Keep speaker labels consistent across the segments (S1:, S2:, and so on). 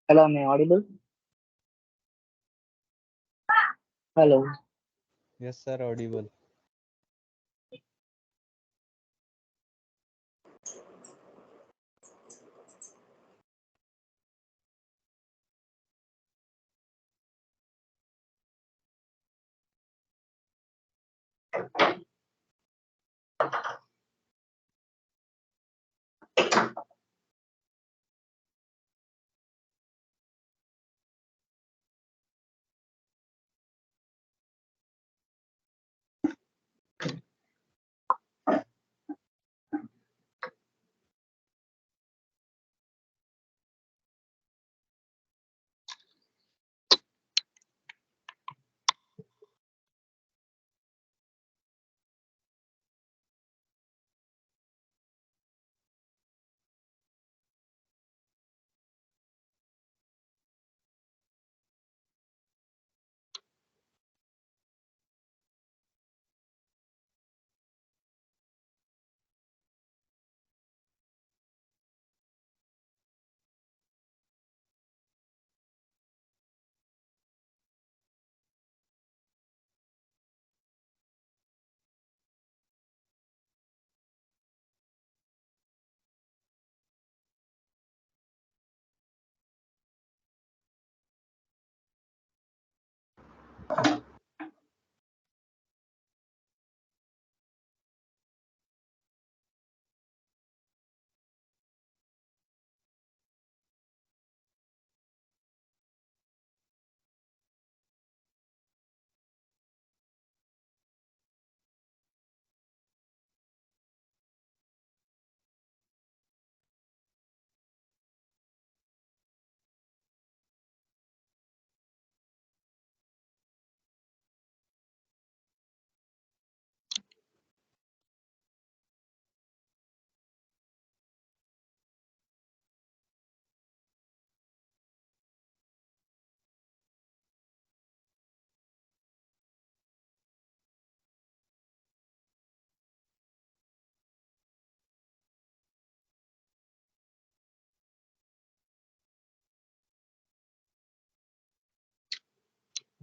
S1: Hello, am I audible? Hello.
S2: Yes, sir, audible.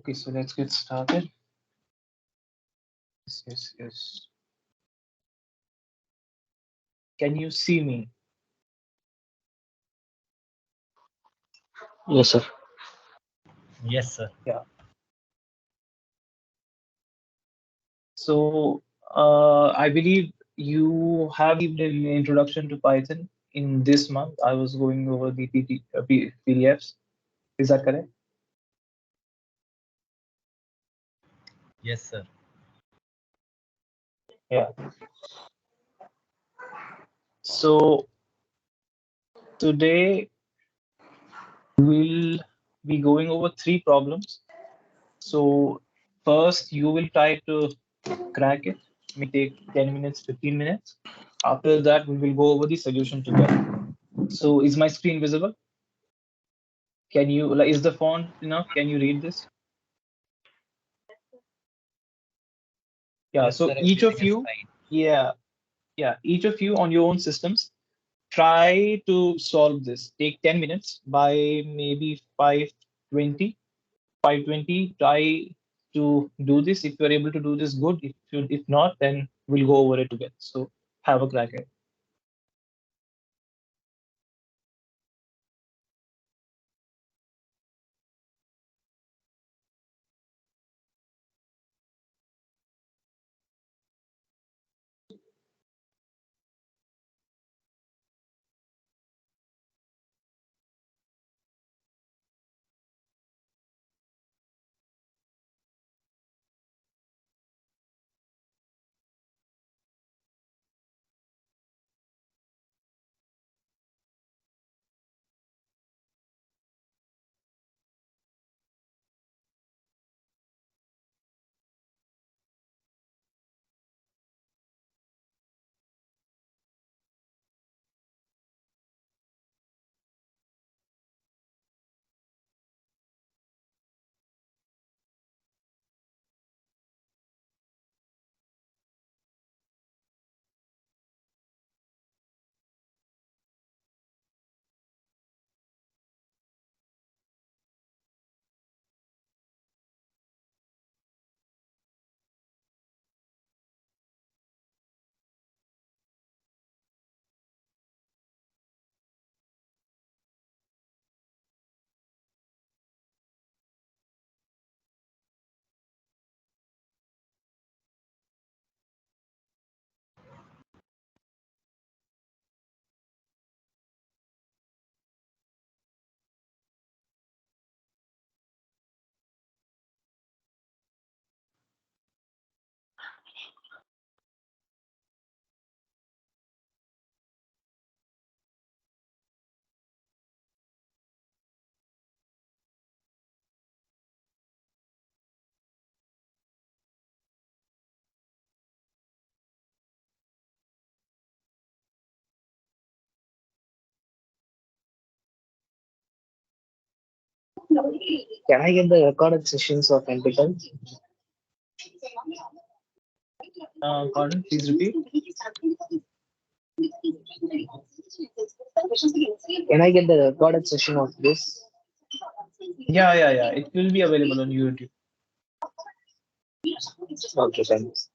S1: Okay, so let's get started. Yes. Can you see me?
S3: Yes, sir.
S4: Yes, sir.
S1: Yeah. So I believe you have an introduction to Python in this month. I was going over the PDFs. Is that correct?
S4: Yes, sir.
S1: Yeah. So today we'll be going over three problems. So first you will try to crack it. It may take 10 minutes, 15 minutes. After that, we will go over the solution together. So is my screen visible? Can you, like, is the font enough? Can you read this? Yeah,
S4: Yes,
S1: so
S4: sir.
S1: each of
S4: Everything is
S1: you,
S4: fine.
S1: each of you on your own systems, try to solve this. Take 10 minutes by maybe 5:20. 5:20, try to do this. If you're able to do this, good. If not, then we'll go over it together. So have a crack at it. Can I get the recorded sessions of NPTEL? Pardon, please repeat. Can I get the recorded session of this? Yeah. It will be available on YouTube. Okay, thanks.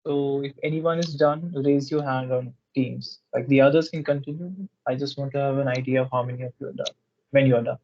S1: So if anyone is done, raise your hand on Teams. Like the others can continue. I just want to have an idea of how many of you are done when you are done.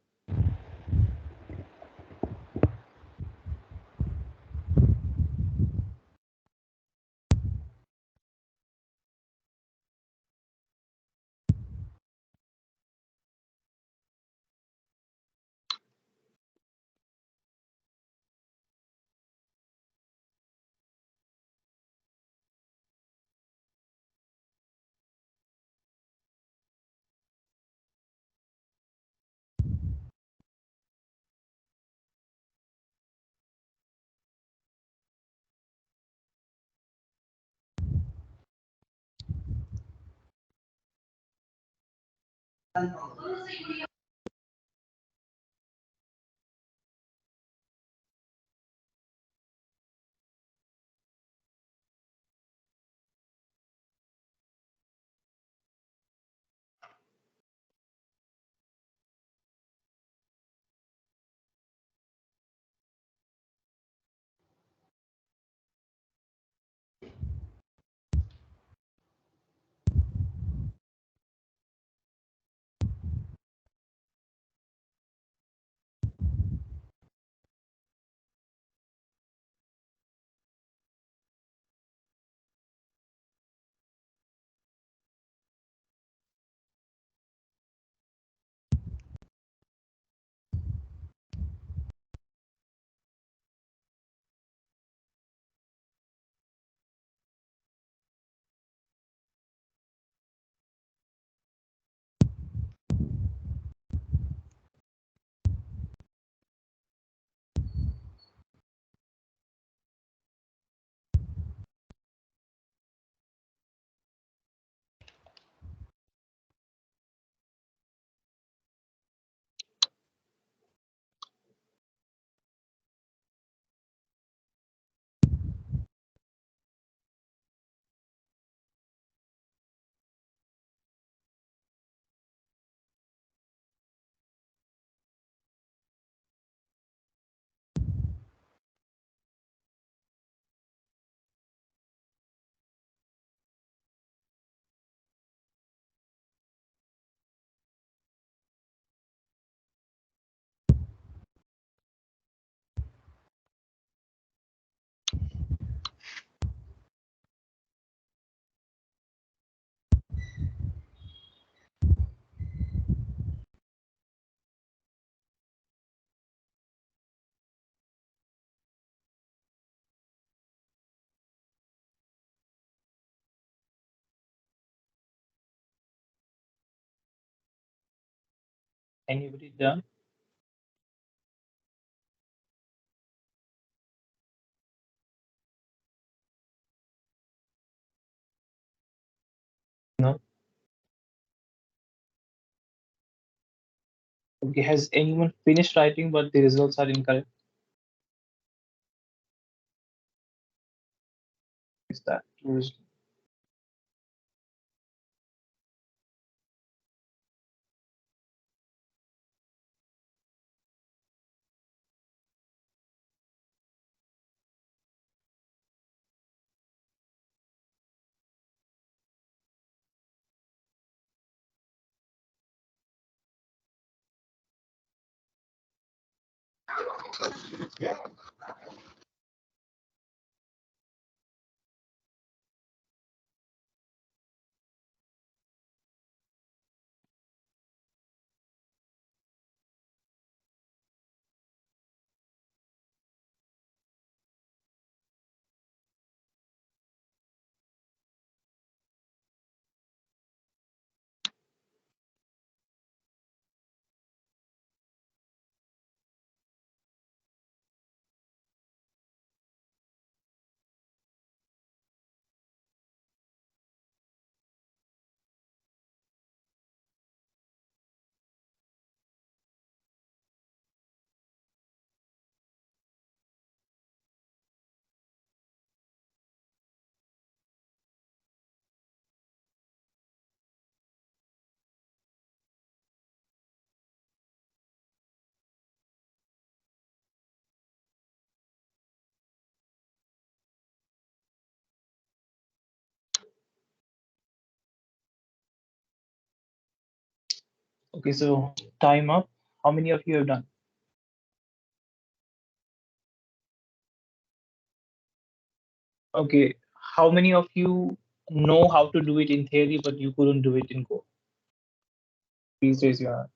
S1: Anybody done? No. Okay, has anyone finished writing but the results are incorrect? Is that true? Okay, so time up. How many of you have done? Okay, how many of you know how to do it in theory, but you couldn't do it in code? Please raise your hand.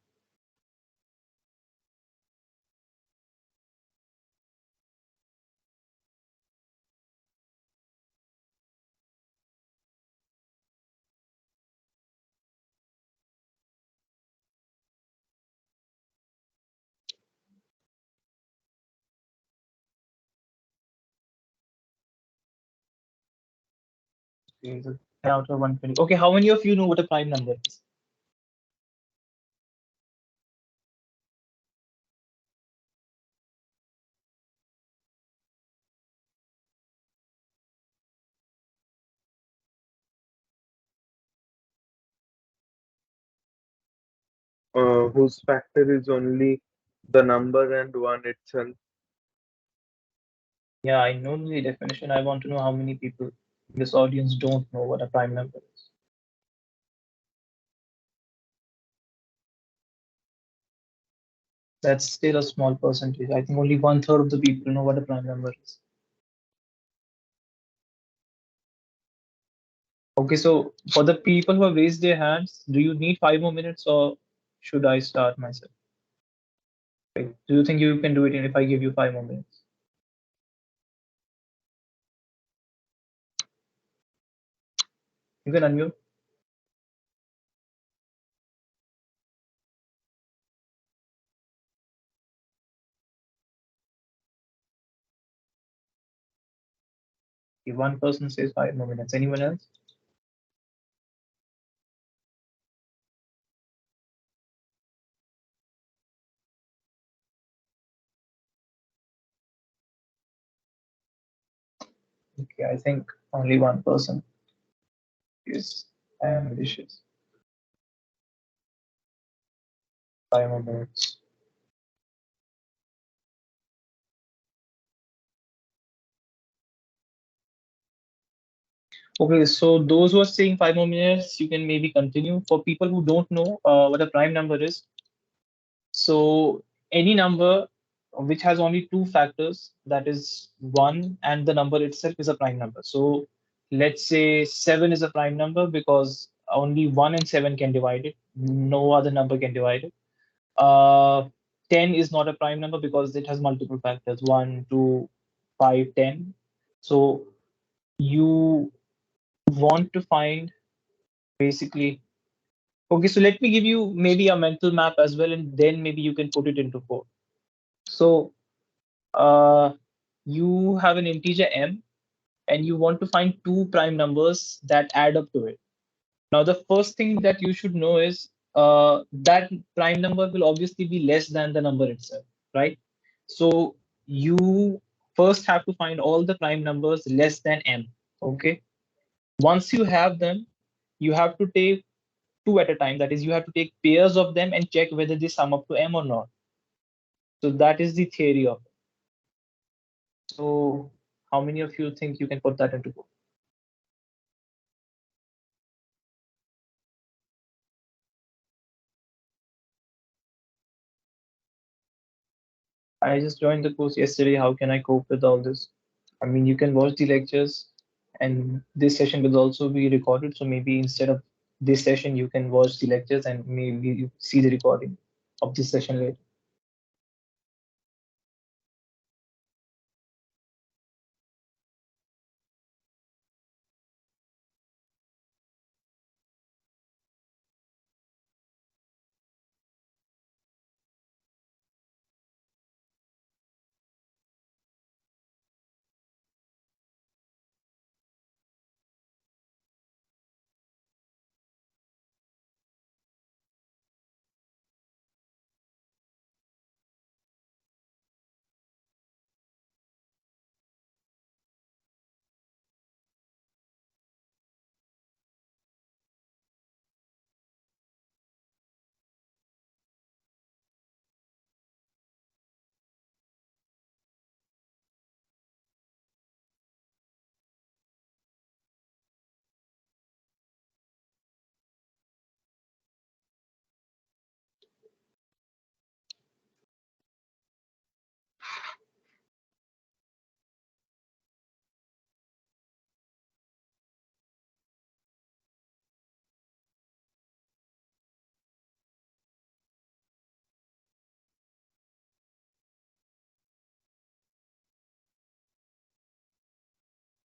S1: Okay, so 10 out of 120. Okay, how many of you know what a prime number is?
S3: Whose factor is only the number and one itself.
S1: Yeah, I know the definition. I want to know how many people in this audience don't know what a prime number is. That's still a small percentage. I think only 1/3 of the people know what a prime number is. Okay, so for the people who have raised their hands, do you need 5 more minutes or should I start myself? Okay, do you think you can do it if I give you 5 more minutes? You can unmute. If one person says 5 more minutes, anyone else? Okay, I think only one person is ambitious. 5 more minutes. Okay, so those who are saying 5 more minutes, you can maybe continue. For people who don't know what a prime number is, so any number which has only two factors, that is one and the number itself, is a prime number. So let's say 7 is a prime number because only 1 and 7 can divide it. No other number can divide it. Uh, 10 is not a prime number because it has multiple factors, 1, 2, 5, 10. So you want to find basically Okay, so let me give you maybe a mental map as well, and then maybe you can put it into code. So you have an integer m, and you want to find two prime numbers that add up to it. Now, the first thing that you should know is that prime number will obviously be less than the number itself, right? So you first have to find all the prime numbers less than m, okay? Once you have them, you have to take two at a time. That is, you have to take pairs of them and check whether they sum up to m or not. So that is the theory of it. So how many of you think you can put that into code? I just joined the course yesterday. How can I cope with all this? I mean, you can watch the lectures, and this session will also be recorded. So maybe instead of this session, you can watch the lectures and maybe you see the recording of this session later.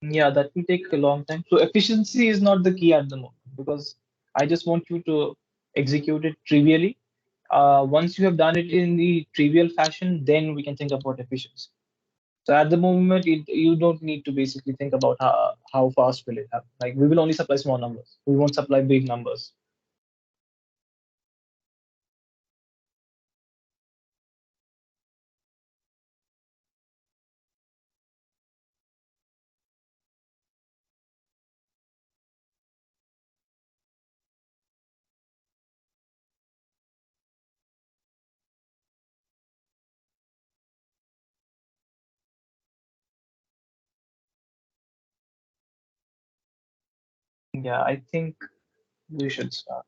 S1: Yeah, that will take a long time. So efficiency is not the key at the moment because I just want you to execute it trivially. Once you have done it in the trivial fashion, then we can think about efficiency. So at the moment, you don't need to basically think about how fast will it happen. Like we will only supply small numbers. We won't supply big numbers. Yeah, I think we should start.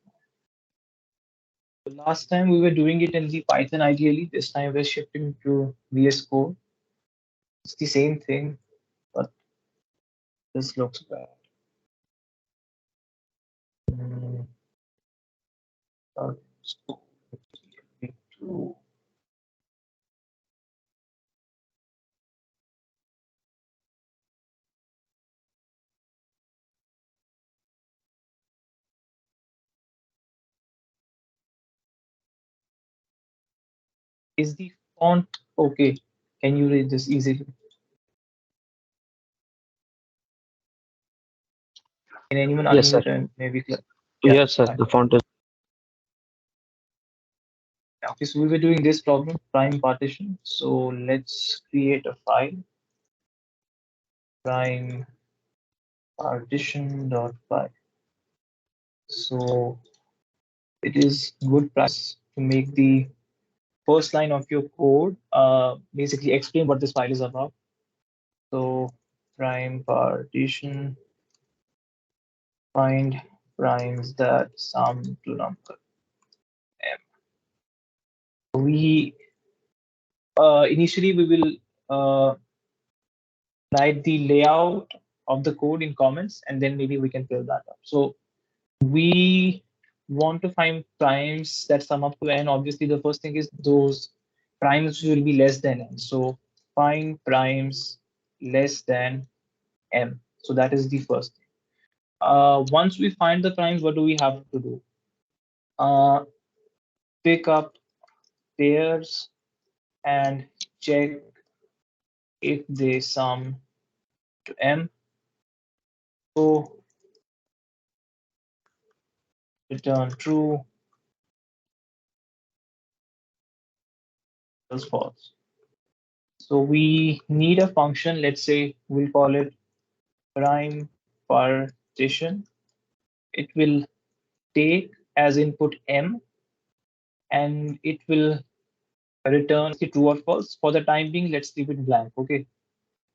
S1: Last time we were doing it in the Python ideally. This time we're shifting to VS Code. It's the same thing, but this looks bad. Mm, uh, Is the font okay? Can you read this easily? Can anyone
S5: Yes, sir.
S1: unmute and maybe click? Yeah,
S5: Yes, sir.
S1: fine.
S5: The font is.
S1: Okay, so we were doing this problem, prime partition. So let's create a file, prime partition.py. So it is good practice to make the first line of your code basically explain what this file is about. So prime partition, find primes that sum to number m. We initially we will write the layout of the code in comments, and then maybe we can fill that up. So we want to find primes that sum up to n. Obviously, the first thing is those primes will be less than n. So find primes less than m. So that is the first thing. Once we find the primes, what do we have to do? pick up pairs and check if they sum to m. So return true, else false. So we need a function, let's say we'll call it prime partition. It will take as input m and it will return true or false. For the time being, let's leave it blank. Okay.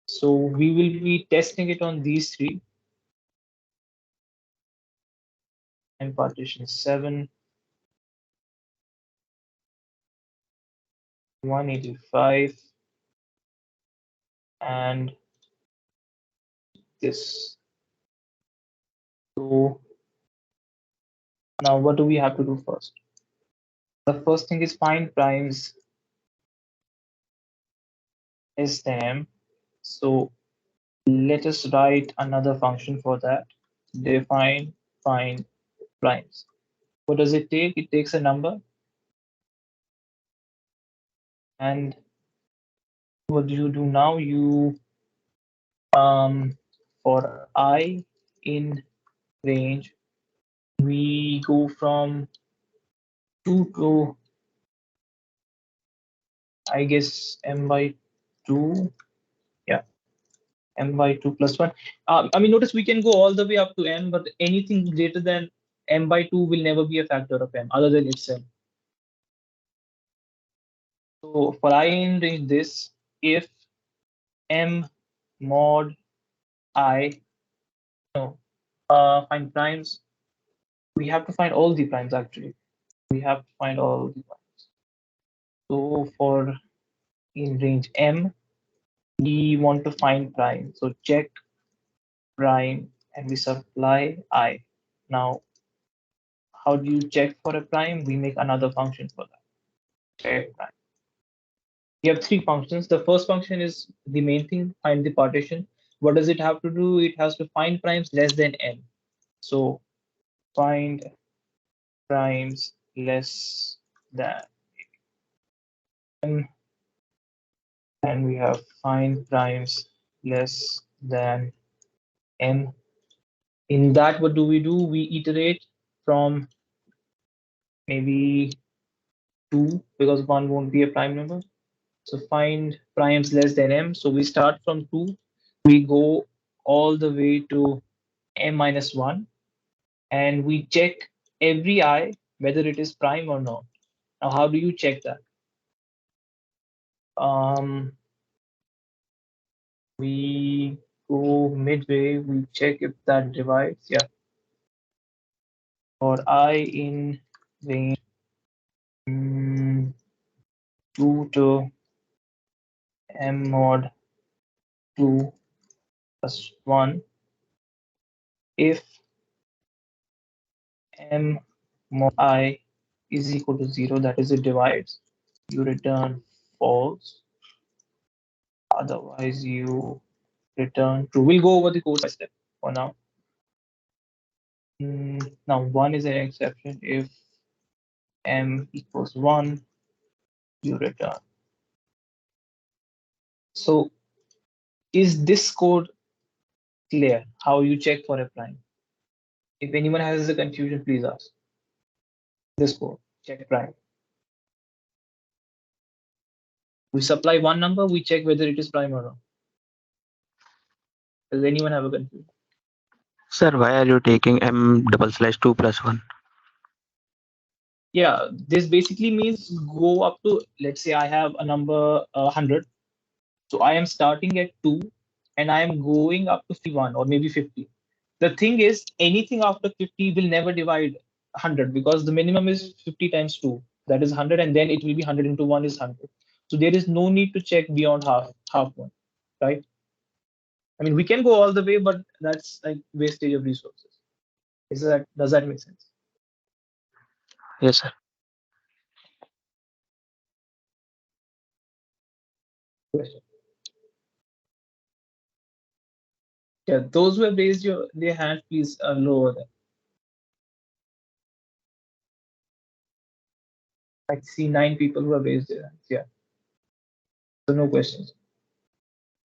S1: So we will be testing it on these three. And partition 7, 185, and this. So now what do we have to do first? The first thing is find primes less than m. So let us write another function for that. Define find primes. What does it take? It takes a number. And what do you do now? You for I in range, we go from 2 to, I guess, m by 2. Yeah, m by 2 plus 1. I mean, notice we can go all the way up to n, but anything greater than m by 2 will never be a factor of m other than itself. So for I in range this, if m mod I, no, find primes, we have to find all the primes actually. We have to find all the primes. So for in range m, we want to find prime. So check prime and we supply I. Now, how do you check for a prime? We make another function for that. Check prime. We have three functions. The first function is the main thing, find the partition. What does it have to do? It has to find primes less than n. So find primes less than n, and we have find primes less than n. In that, what do? We iterate from maybe 2 because 1 won't be a prime number. So find primes less than m. So we start from 2, we go all the way to m minus 1, and we check every I whether it is prime or not. Now, how do you check that? We go midway, we check if that divides. Yeah. For I in range 2 to m mod 2 plus 1, if m mod I is equal to 0, that is it divides, you return false. Otherwise, you return true. We'll go over the code by step for now. Now, 1 is an exception. If m equals 1, you return. So, is this code clear? How you check for a prime? If anyone has a confusion, please ask. This code, check prime. We supply one number, we check whether it is prime or not. Does anyone have a confusion?
S5: Sir, why are you taking m double slash 2 plus 1?
S1: Yeah, this basically means go up to, let's say I have a number 100. So I am starting at 2 and I am going up to 51 or maybe 50. The thing is, anything after 50 will never divide 100 because the minimum is 50 times 2. That is 100, and then it will be 100 into 1 is 100. So there is no need to check beyond half one, right? I mean, we can go all the way, but that's like wastage of resources. Does that make sense?
S5: Yes, sir.
S1: Question. Yeah, those who have raised their hand, please lower them. I see 9 people who have raised their hands. Yeah. So no questions.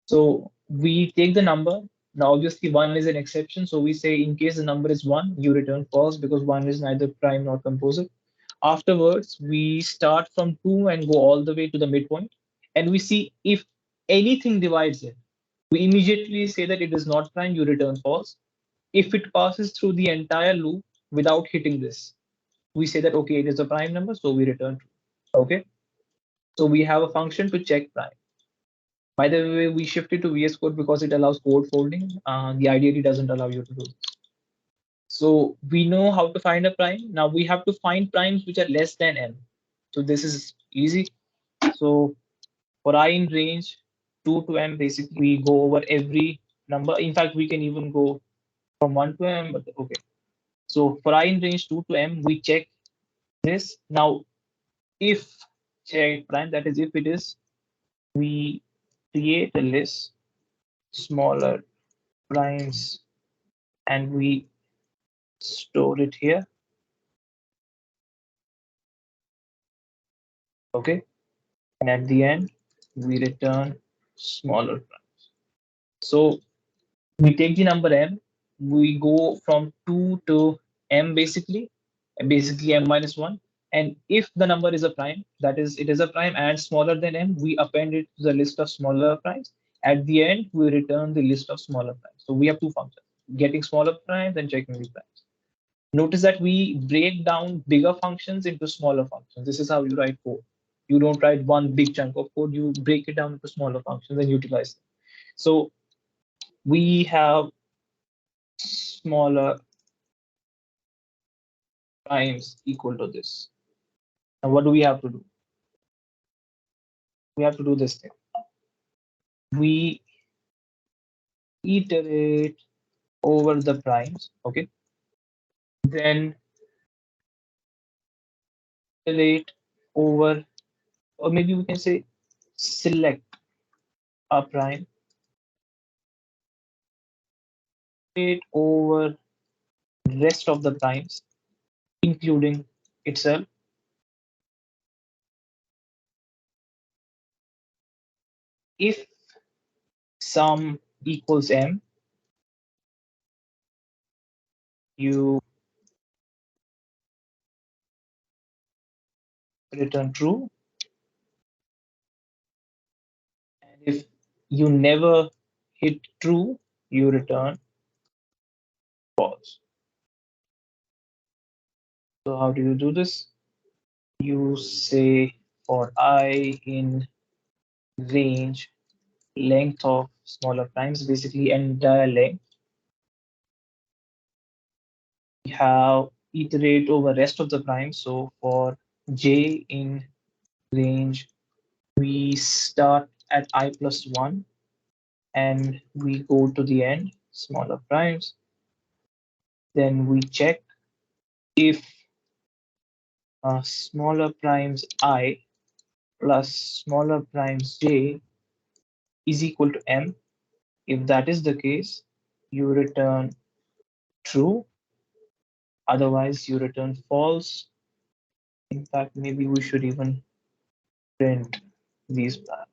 S1: So we take the number. Now, obviously, 1 is an exception. So we say in case the number is 1, you return false because 1 is neither prime nor composite. Afterwards, we start from 2 and go all the way to the midpoint. And we see if anything divides it. We immediately say that it is not prime, you return false. If it passes through the entire loop without hitting this, we say that, okay, it is a prime number, so we return true. Okay. So we have a function to check prime. By the way, we shifted to VS Code because it allows code folding. The IDE doesn't allow you to do this. So we know how to find a prime. Now we have to find primes which are less than m. So this is easy. So for I in range 2 to m, basically we go over every number. In fact, we can even go from 1 to m, but okay. So for I in range 2 to m, we check this. Now, if check prime, that is if it is, we create a list smaller primes and we store it here. Okay. And at the end, we return smaller primes. So we take the number m, we go from 2 to m basically m minus 1. And if the number is a prime, that is, it is a prime and smaller than m, we append it to the list of smaller primes. At the end, we return the list of smaller primes. So we have two functions, getting smaller primes and checking the primes. Notice that we break down bigger functions into smaller functions. This is how you write code. You don't write one big chunk of code, you break it down into smaller functions and utilize them. So we have smaller primes equal to this. Now what do we have to do? We have to do this thing. We iterate over the primes, okay? Then iterate over, or maybe we can say select a prime, iterate over rest of the primes, including itself. If sum equals m, you return true. And if you never hit true, you return false. So how do you do this? You say for I in range length of smaller primes, basically entire length. We have iterate over rest of the primes. So for j in range, we start at I plus 1 and we go to the end, smaller primes. Then we check if smaller primes I plus smaller primes j is equal to m. If that is the case, you return true. Otherwise, you return false. In fact, maybe we should even print these primes.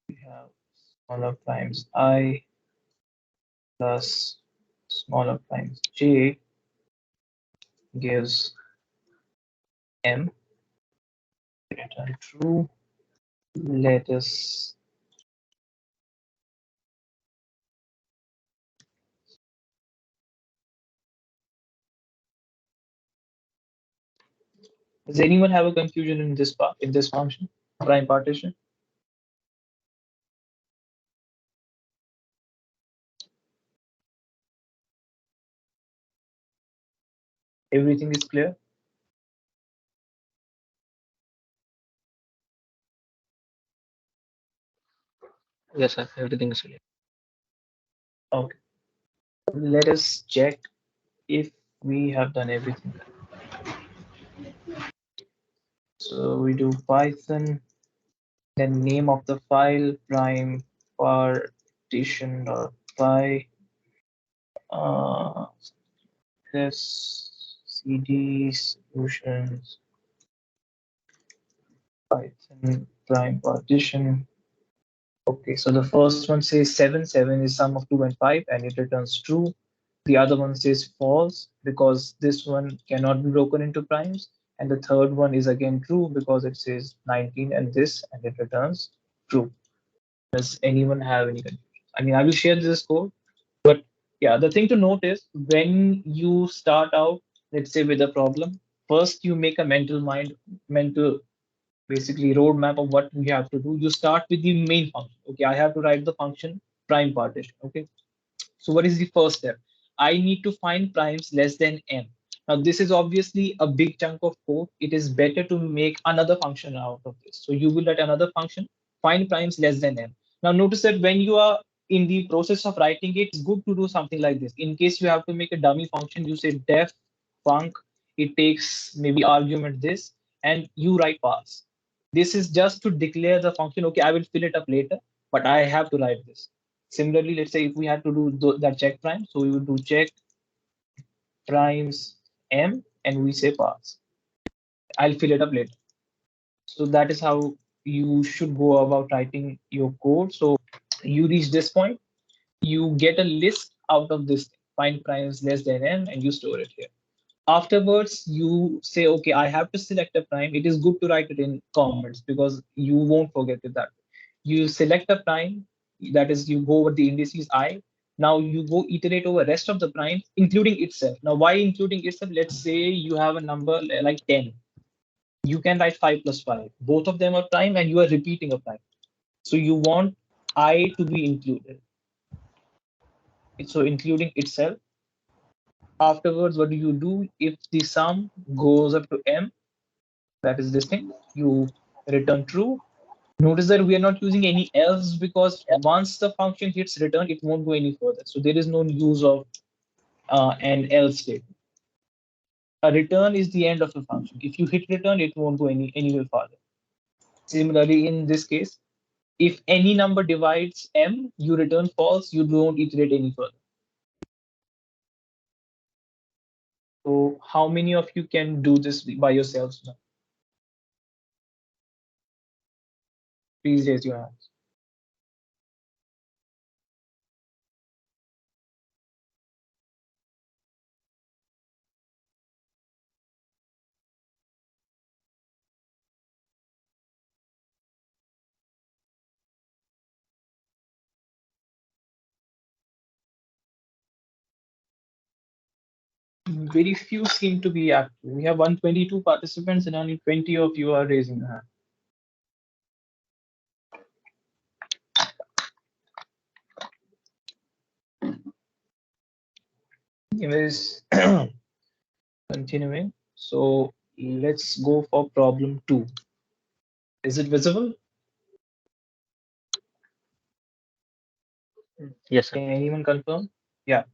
S1: We have smaller primes I plus smaller primes j gives m. Return true. Let us does anyone have a confusion in this part, in this function, prime partition? Everything is clear?
S5: Yes, sir. Everything is clear.
S1: Okay. Let us check if we have done everything. So we do Python, then name of the file, prime partition.py, this cd solutions, Python prime partition. Okay, so the first one says 7, 7 is sum of 2 and 5, and it returns true. The other one says false because this one cannot be broken into primes. And the third one is again true because it says 19 and this, and it returns true. Does anyone have any confusion? I mean, I will share this code, but yeah, the thing to note is when you start out, let's say with a problem, first you make a mental basically roadmap of what we have to do. You start with the main function. Okay, I have to write the function prime partition. Okay, so what is the first step? I need to find primes less than m. Now this is obviously a big chunk of code. It is better to make another function out of this. So you will let another function find primes less than m. Now notice that when you are in the process of writing it, it's good to do something like this. In case you have to make a dummy function, you say def func, it takes maybe argument this, and you write parse. This is just to declare the function. Okay, I will fill it up later, but I have to write this. Similarly, let's say if we had to do that check prime, so we would do check primes m and we say parse. I'll fill it up later. So that is how you should go about writing your code. So you reach this point, you get a list out of this thing, find primes less than m, and you store it here. Afterwards, you say, okay, I have to select a prime. It is good to write it in comments because you won't forget it that way. You select a prime, that is, you go over the indices I. Now you go iterate over rest of the primes, including itself. Now, why including itself? Let's say you have a number like 10. You can write 5 plus 5. Both of them are prime and you are repeating a prime. So you want I to be included. So including itself. Afterwards, what do? If the sum goes up to m, that is this thing, you return true. Notice that we are not using any else because once the function hits return, it won't go any further. So there is no use of an else statement. A return is the end of the function. If you hit return, it won't go anywhere further. Similarly, in this case, if any number divides m, you return false, you don't iterate any further. So how many of you can do this by yourselves now? Please raise your hands. Very few seem to be active. We have 122 participants and only 20 of you are raising your hand. Anyways, continuing. So let's go for problem 2. Is it visible?
S5: Yes, sir.
S1: Can anyone confirm? Yeah.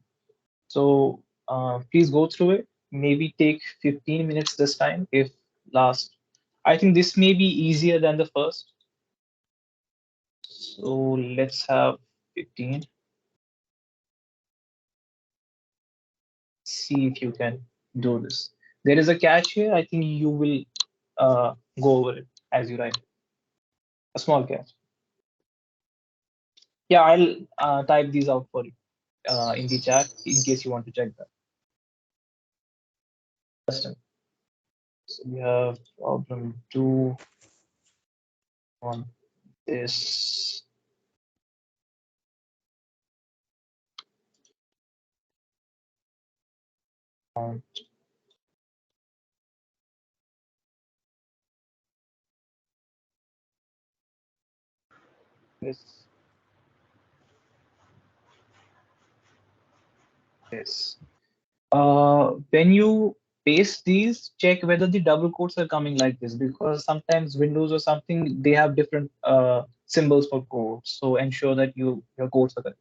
S1: So please go through it. Maybe take 15 minutes this time if last. I think this may be easier than the first. So let's have 15. See if you can do this. There is a catch here. I think you will go over it as you write. A small catch. Yeah, I'll type these out for you in the chat in case you want to check that. So we have problem 2 on this. On this. This. When you paste these, check whether the double quotes are coming like this because sometimes Windows or something they have different symbols for quotes. So ensure that your quotes are correct.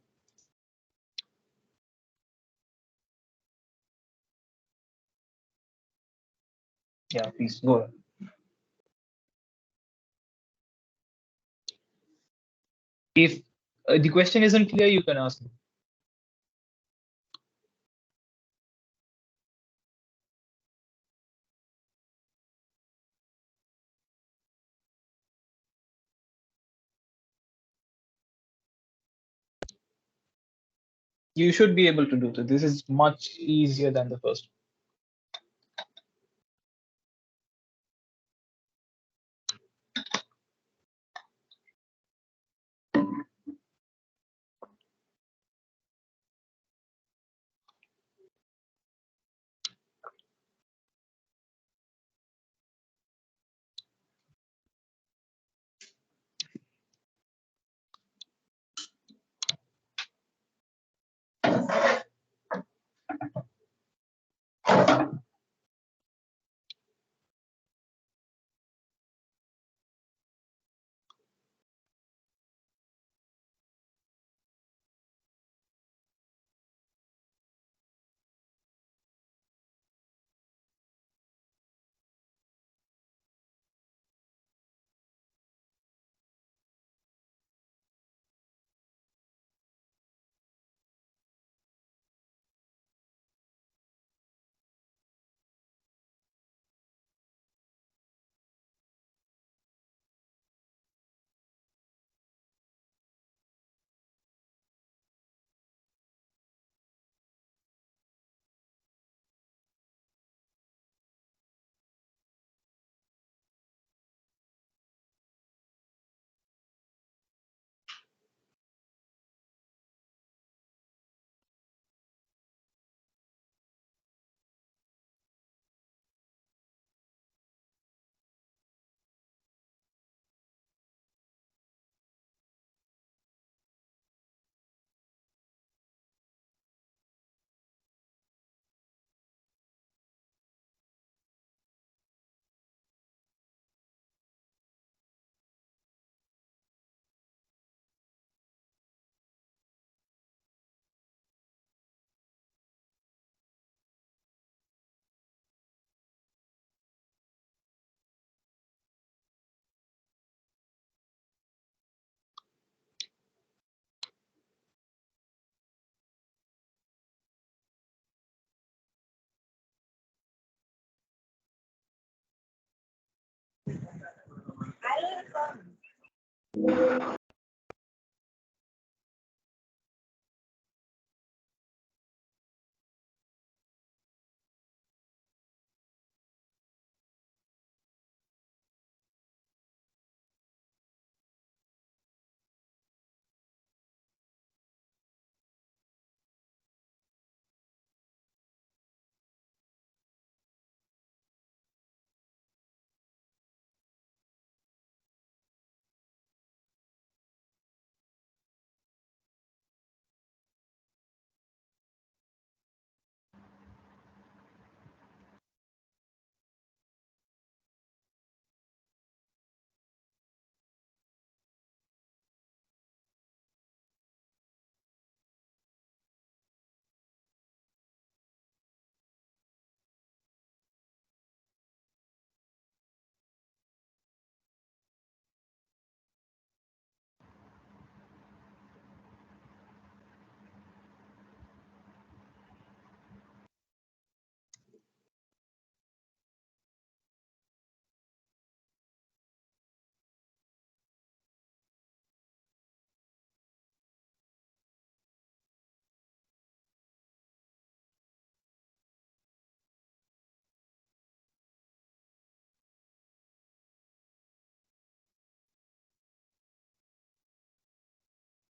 S1: Yeah, please go ahead. If the question isn't clear, you can ask me. You should be able to do this. This is much easier than the first.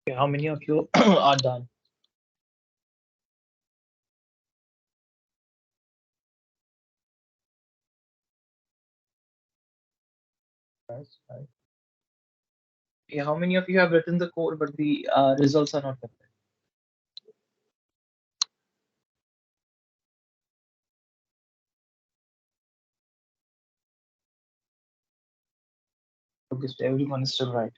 S1: Okay, how many of you are done? Guys, right. Yeah, how many of you have written the code but the results are not correct? Okay, so everyone is still right.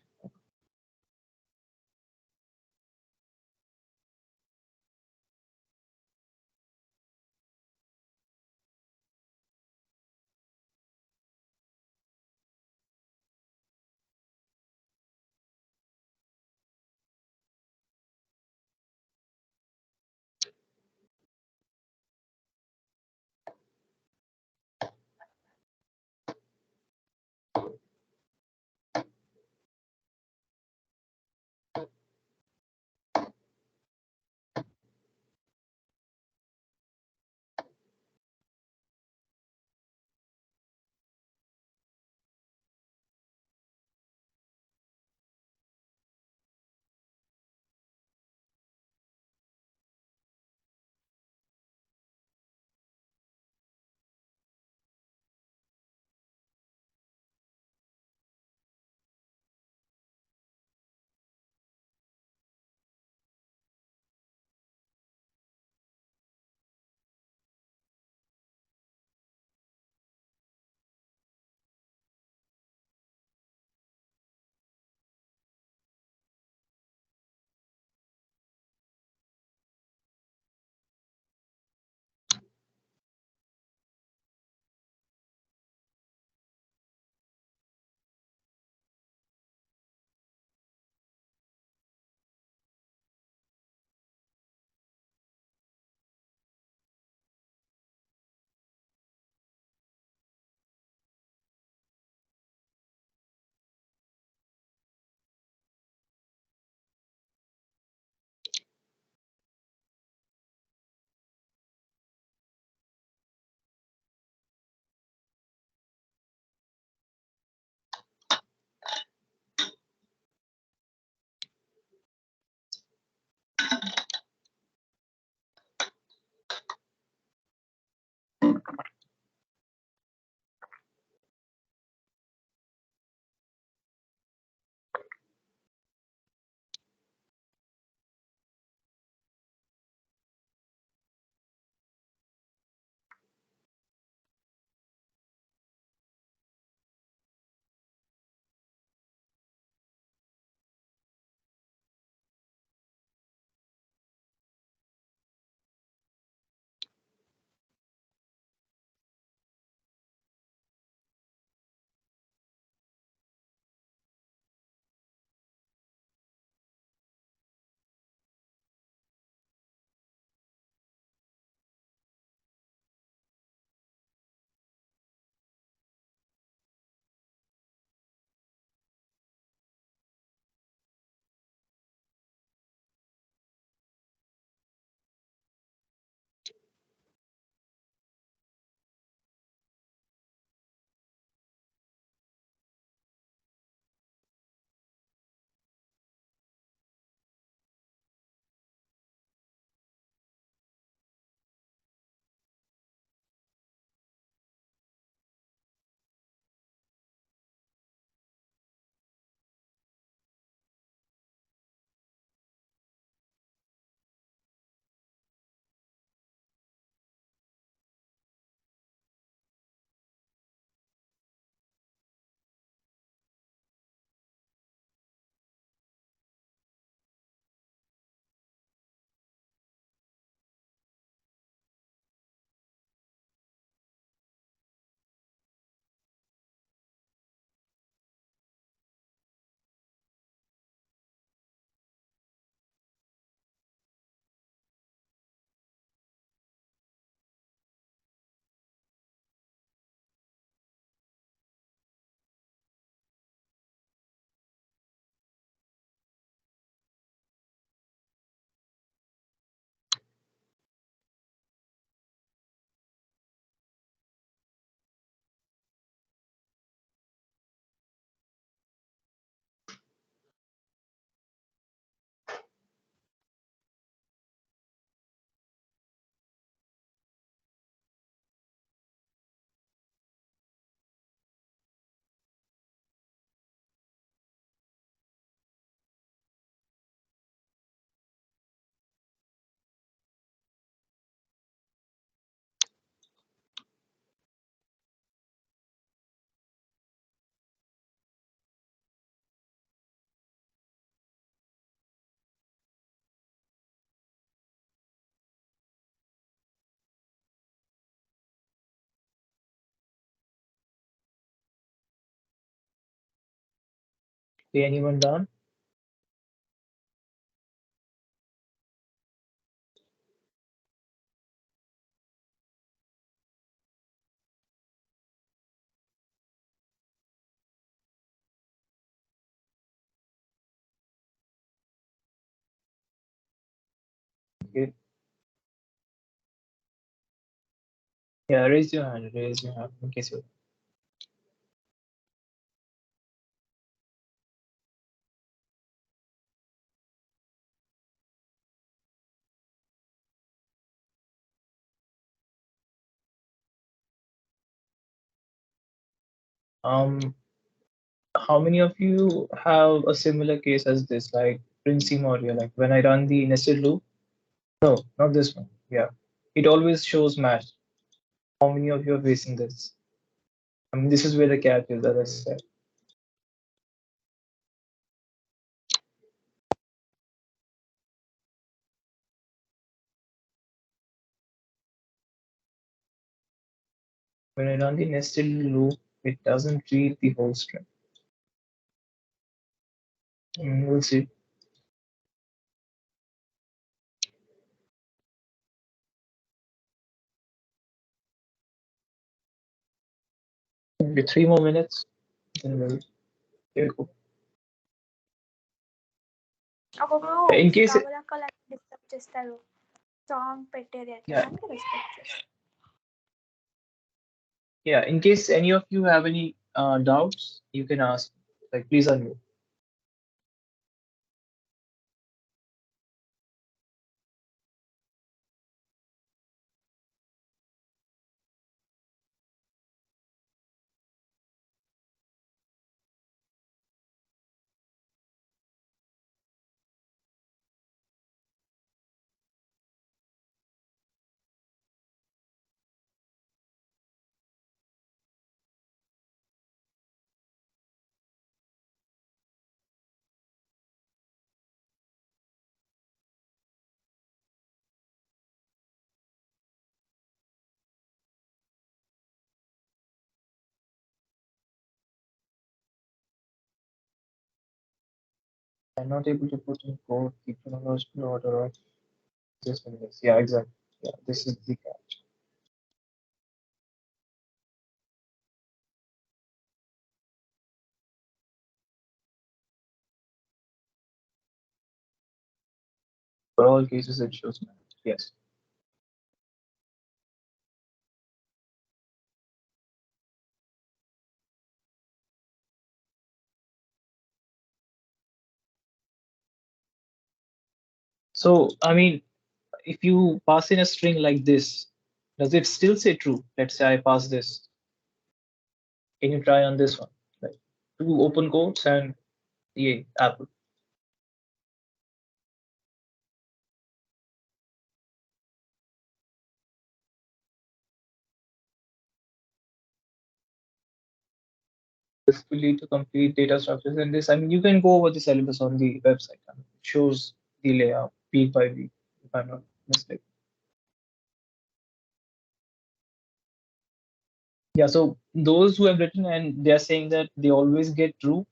S1: Okay, anyone done? Okay. Yeah, raise your hand. Raise your hand in case you. How many of you have a similar case as this, like Princi Moria? Like when I run the nested loop? No, not this one. Yeah, it always shows match. How many of you are facing this? I mean, this is where the catch is, as I said. When I run the nested loop, it doesn't read the whole string. We'll see. Maybe 3 more minutes. Then we'll go.
S6: ఒక్కొక్కరు
S1: In case
S6: కవలక్కలు disturb చేస్తారు song పెట్టేది అట్లా
S1: Yeah.
S6: Respect చేస్తారు
S1: Yeah, in case any of you have any doubts, you can ask. Like, please unmute. I'm not able to put in code the chronological order of this and this. Yeah, exactly. Yeah, this is the catch. For all cases, it shows match. Yes. So, I mean, if you pass in a string like this, does it still say true? Let's say I pass this. Can you try on this one? Like two open quotes and yeah, apple. This will lead to complete data structures. And this, I mean, you can go over the syllabus on the website. I mean, it shows the layout week by week, if I'm not mistaken. Yeah, so those who have written and they're saying that they always get true.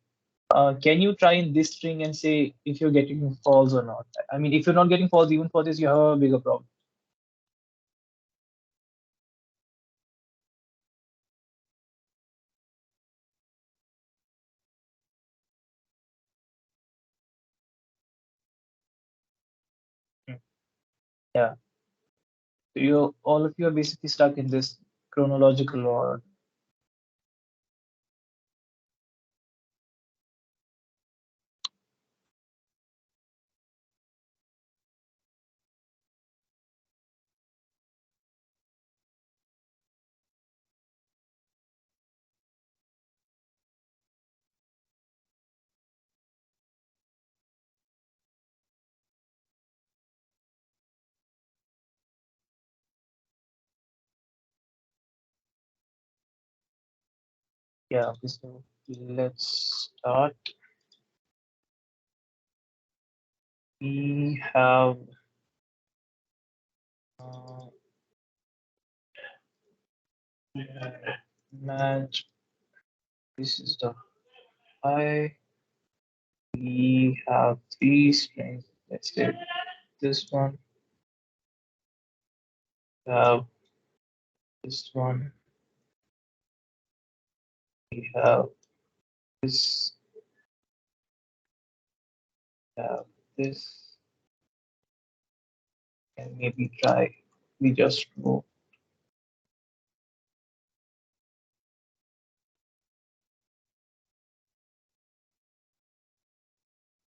S1: Can you try in this string and say if you're getting false or not? I mean, if you're not getting false even for this, you have a bigger problem. Yeah. So you all of you are basically stuck in this chronological order. Yeah, okay, so let's start. We have match. This is the I we have three strings. Let's say this one, have this one, we have this, have this, and maybe try. We just go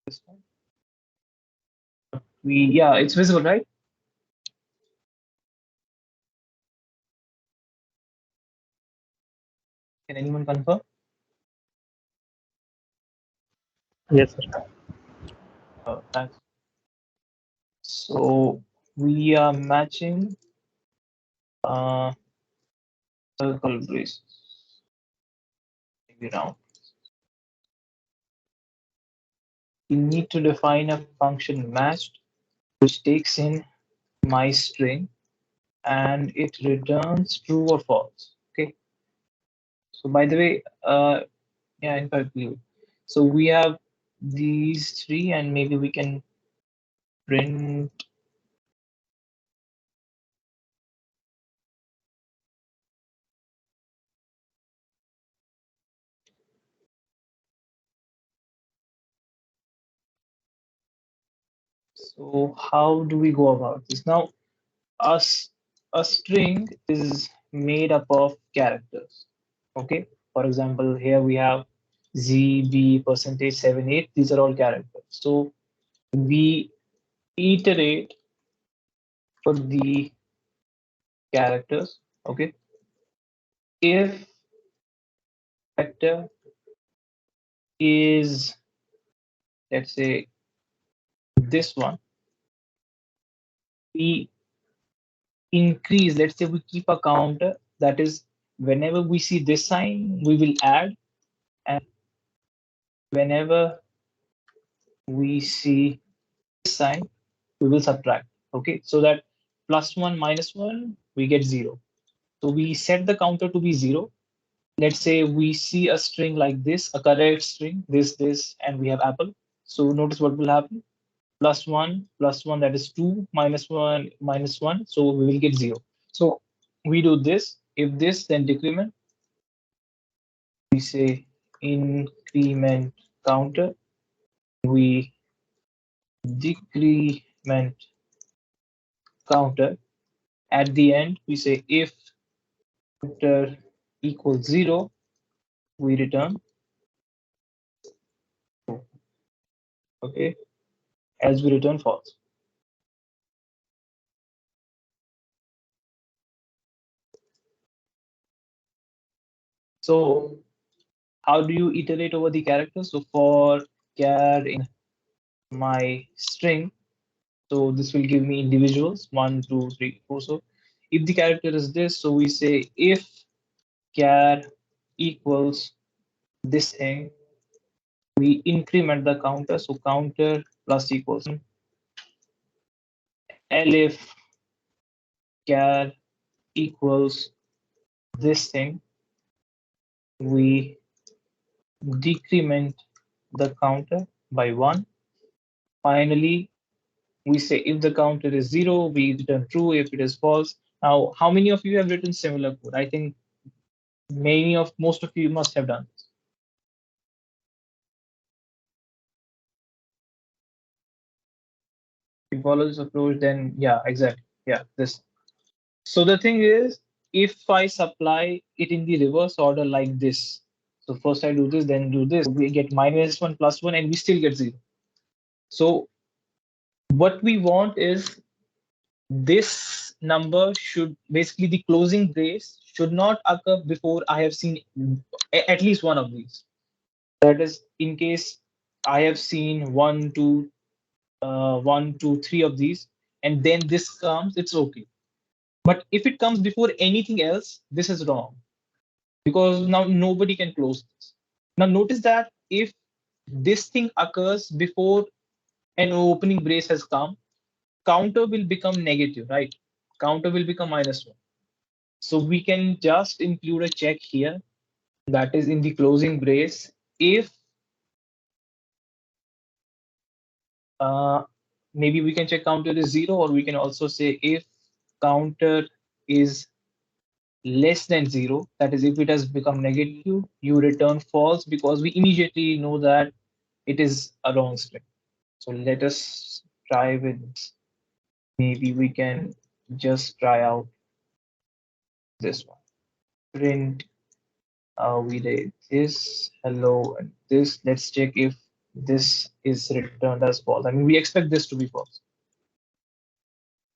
S1: this one. Yeah, it's visible, right? Can anyone confirm?
S5: Yes, sir.
S1: Thanks. So we are matching circle braces, maybe round. We need to define a function matched, which takes in my string and it returns true or false. Okay. So by the way, yeah, in fact, so we have these three, and maybe we can print. So how do we go about this? Now, a string is made up of characters. Okay. For example, here we have ZB percentage 78. These are all characters. So we iterate for the characters. Okay. If character is, let's say, this one, we increase, let's say we keep a counter, that is, whenever we see this sign, we will add, and whenever we see this sign, we will subtract. Okay, so that +1 -1, we get 0. So we set the counter to be 0. Let's say we see a string like this, a correct string, this, and we have apple. So notice what will happen. +1 +1, that is 2, -1 -1, so we will get 0. So we do this. If this, then decrement. We say increment counter. We decrement counter. At the end, we say if counter equals 0, we return. Okay, as we return false. So how do you iterate over the characters? So for char in my string, so this will give me individuals 1, 2, 3, 4. So if the character is this, so we say if char equals this thing, we increment the counter. So counter plus equals elif char equals this thing, we decrement the counter by 1. Finally, we say if the counter is 0, we return true. If it is false. Now, how many of you have written similar code? I think most of you must have done this. If you follow this approach, then yeah, exactly. Yeah, this. So the thing is, if I supply it in the reverse order like this, so first I do this, then do this, we get -1 +1, and we still get 0. So what we want is this number should basically, the closing brace should not occur before I have seen at least one of these. That is, in case I have seen 1, 2, 1, 2, 3 of these, and then this comes, it's okay. But if it comes before anything else, this is wrong, because now nobody can close this. Now notice that if this thing occurs before an opening brace has come, counter will become negative, right? Counter will become -1. So we can just include a check here, that is in the closing brace. If maybe we can check counter is 0, or we can also say if counter is less than 0, that is if it has become negative, you return false, because we immediately know that it is a wrong string. So let us try with this. Maybe we can just try out this one. Print we did this hello and this. Let's check if this is returned as false. I mean, we expect this to be false.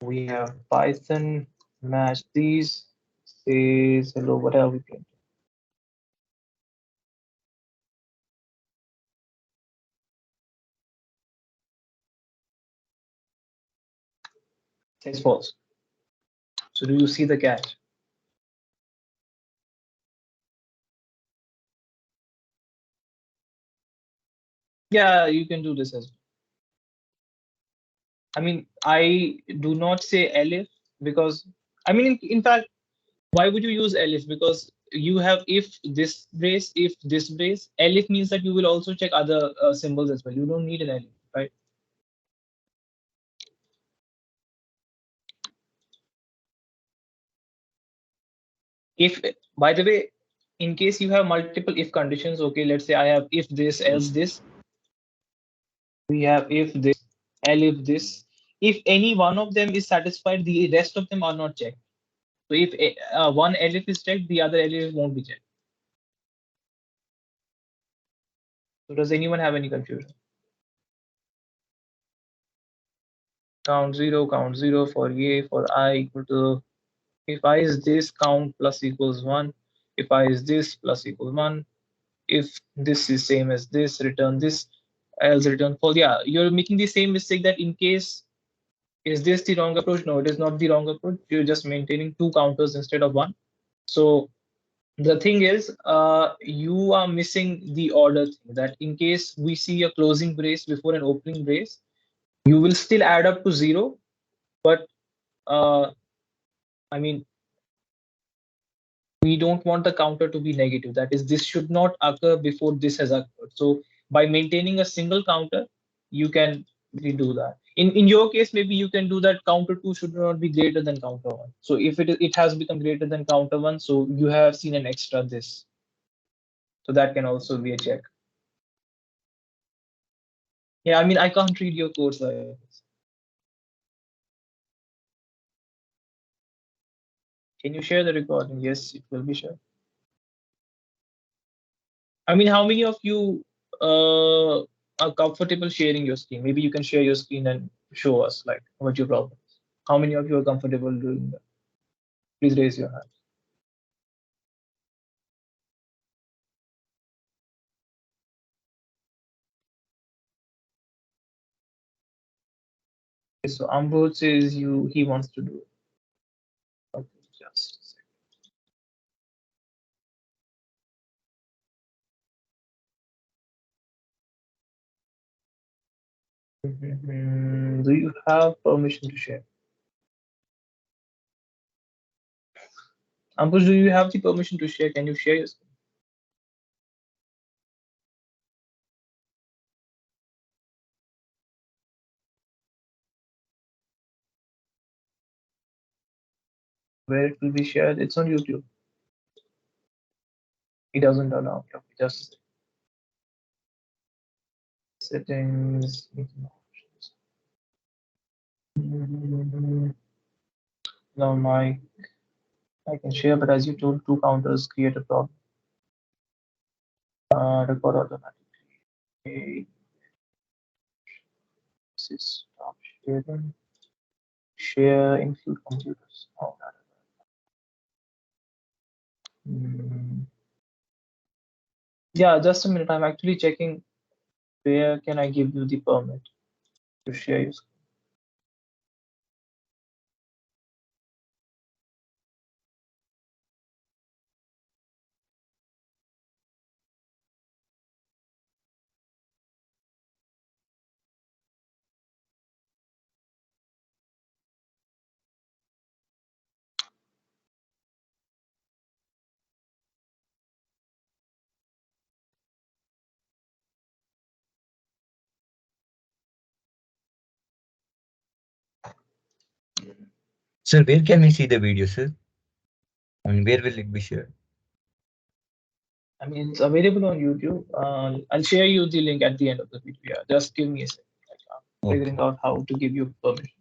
S1: We have Python match these, says hello, what are we printing? Says false. So do you see the catch? Yeah, you can do this as well. I mean, I do not say elif because, I mean, in fact, why would you use elif? Because you have if this brace, if this brace. Elif means that you will also check other symbols as well. You don't need an elif, right? If, by the way, in case you have multiple if conditions, okay, let's say I have if this, else this. We have if this, elif this. If any one of them is satisfied, the rest of them are not checked. So if one elif is checked, the other elif won't be checked. So does anyone have any confusion? Count zero for a, for I equal to, if I is this, count plus equals 1. If I is this, plus equals 1. If this is same as this, return this, else return false. Yeah, you're making the same mistake that in case, is this the wrong approach? No, it is not the wrong approach. You're just maintaining 2 counters instead of 1. So the thing is, you are missing the order thing, that in case we see a closing brace before an opening brace, you will still add up to 0, but I mean, we don't want the counter to be negative. That is, this should not occur before this has occurred. So by maintaining a single counter, you can really do that. In your case, maybe you can do that counter 2 should not be greater than counter 1. So if it has become greater than counter 1, so you have seen an extra this. So that can also be a check. Yeah, I mean, I can't read your codes like this. Can you share the recording? Yes, it will be shared. I mean, how many of you are comfortable sharing your screen? Maybe you can share your screen and show us like what your problem is. How many of you are comfortable doing that? Please raise your hand. Okay, so Ambod says he wants to do it. Okay, just a second. Do you have permission to share? Ambush, do you have the permission to share? Can you share your screen? Where it will be shared? It's on YouTube. It doesn't allow. Okay, just a second. Settings. Now I can share, but as you told, 2 counters create a problem. Record automatically. Okay. Stop sharing. Share include computers. Oh, yeah, just a minute. I'm actually checking where can I give you the permit to share your screen.
S7: Sir, where can we see the video, sir? I mean, where will it be shared?
S1: I mean, it's available on YouTube. I'll share you the link at the end of the video. Yeah, just give me a second. Like, I'm
S7: Okay.
S1: figuring out how to give you permissions.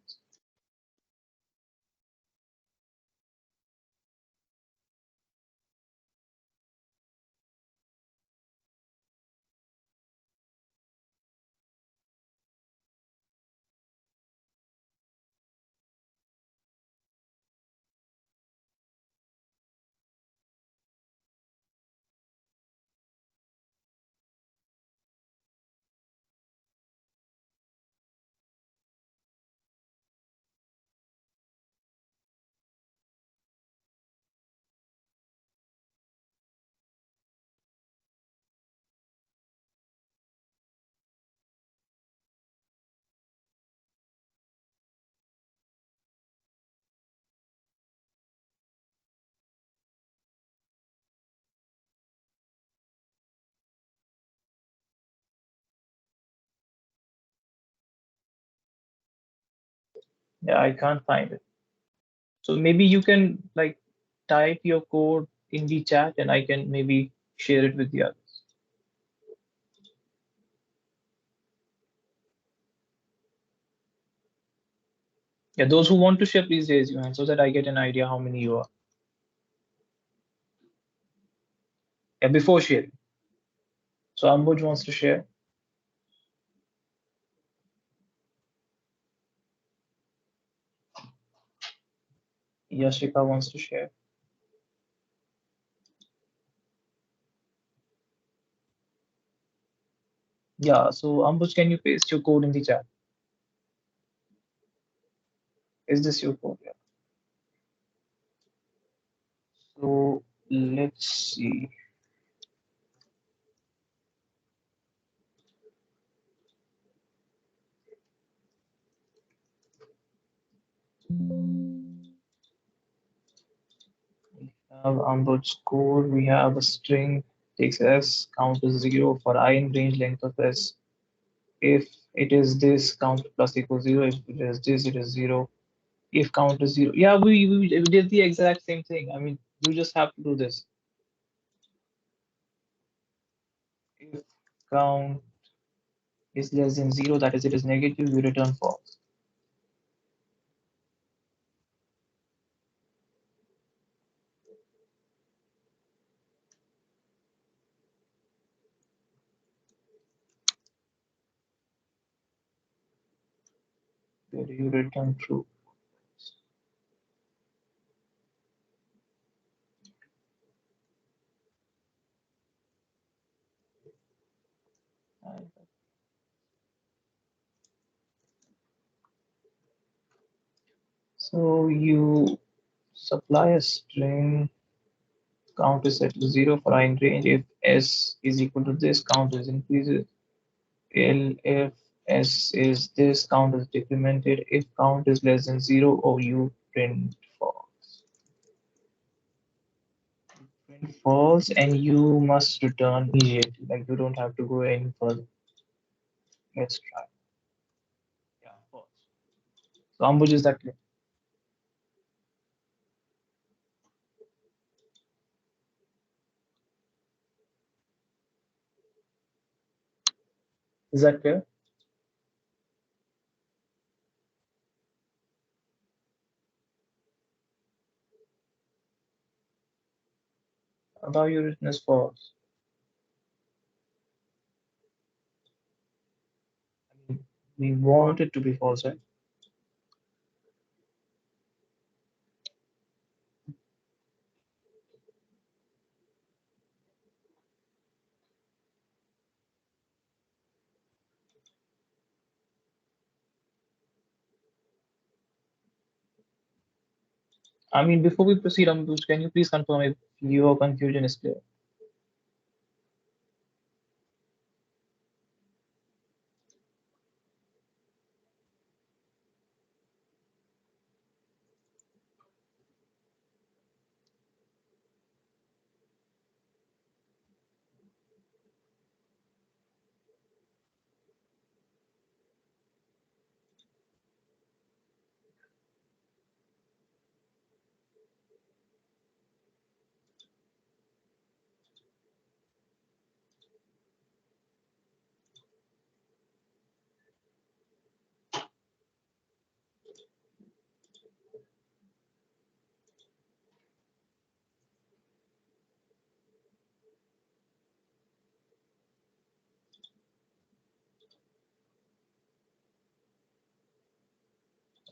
S1: Yeah, I can't find it. So maybe you can like type your code in the chat and I can maybe share it with the others. Yeah, those who want to share, please raise your hand so that I get an idea how many you are. Yeah, before sharing. So Ambuj wants to share. Yashika wants to share. Yeah, so Ambuj, can you paste your code in the chat? Is this your code? Yeah. So let's see. We have Ambuj's code. We have a string takes s, count is 0 for I in range length of s. If it is this, count plus equals 0. If it is this, it is 0. If count is 0. Yeah, we did the exact same thing. I mean, you just have to do this. If count is less than 0, that is, it is negative, you return false. Where you return true. So you supply a string, count is set to 0 for I in range. If s is equal to this, count is increases. If s is this, count is decremented. If count is less than 0, or you print false. Print false, and you must return immediately. Like you don't have to go any further. Let's try. Yeah, false. So Ambuj, is that clear? Is that clear? About your written as false. I mean, we want it to be false, right? I mean, before we proceed, Ambuj, can you please confirm if your confusion is clear?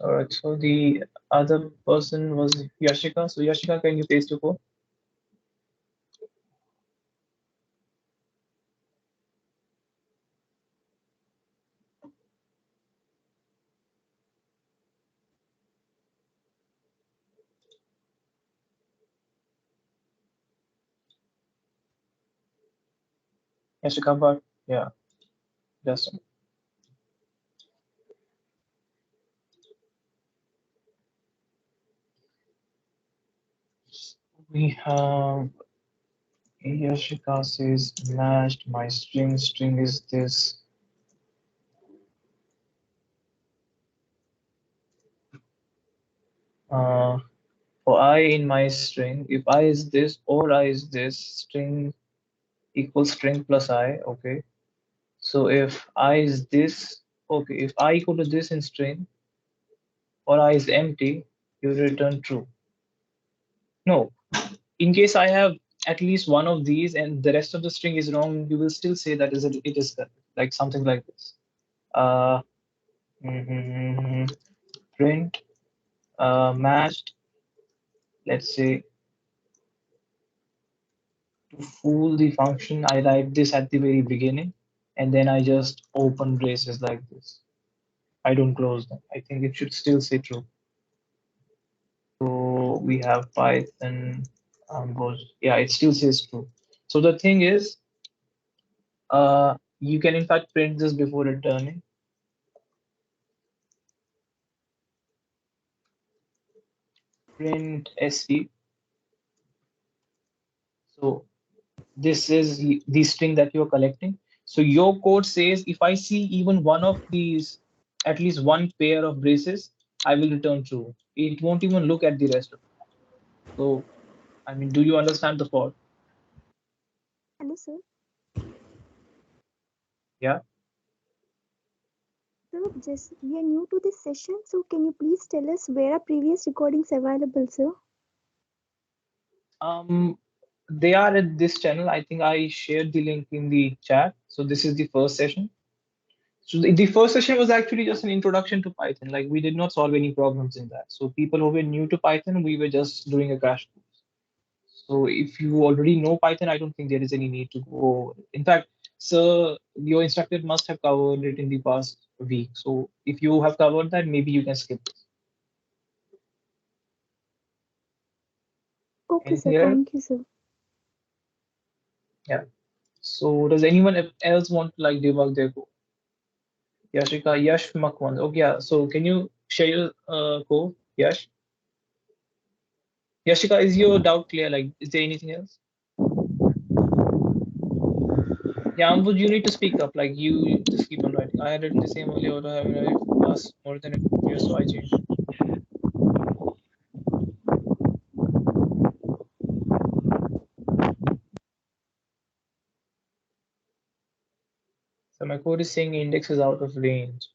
S1: All right. So the other person was Yashika. So Yashika, can you paste your code? Yashika, but yeah, just we have Yashika says matched my string. String is this. For I in my string, if I is this or I is this, string equals string plus I. Okay. So if I is this, okay, if I equal to this in string or I is empty, you return true. No, in case I have at least one of these and the rest of the string is wrong, you will still say that it is correct, like something like this. Uh, print matched, let's say, to fool the function, I write this at the very beginning, and then I just open braces like this. I don't close them. I think it should still say true. So we have Python goes, yeah, it still says true. So the thing is, you can in fact print this before returning. Print sc. So this is the string that you're collecting. So your code says if I see even one of these, at least one pair of braces, I will return true. It won't even look at the rest of it. So, I mean, do you understand the fault?
S6: Hello, sir.
S1: Yeah.
S6: So, just we are new to this session, so can you please tell us where are previous recordings available, sir?
S1: They are at this channel. I think I shared the link in the chat. So this is the first session. So the first session was actually just an introduction to Python. Like we did not solve any problems in that. So people who were new to Python, we were just doing a crash course. So if you already know Python, I don't think there is any need to go. In fact, sir, your instructor must have covered it in the past week. So if you have covered that, maybe you can skip this.
S6: Okay, sir.
S1: Anything else?
S6: Thank you, sir.
S1: Yeah. So does anyone else want to like debug their code? Yashika, Yash Makwan. Okay, yeah. So can you share your code, Yash? Yashika, is your doubt clear? Like, is there anything else? Yeah, Ambud, you need to speak up. Like, you just keep on writing. I had written the same earlier, or I mean, I passed more than a year, so I changed. So my code is saying index is out of range.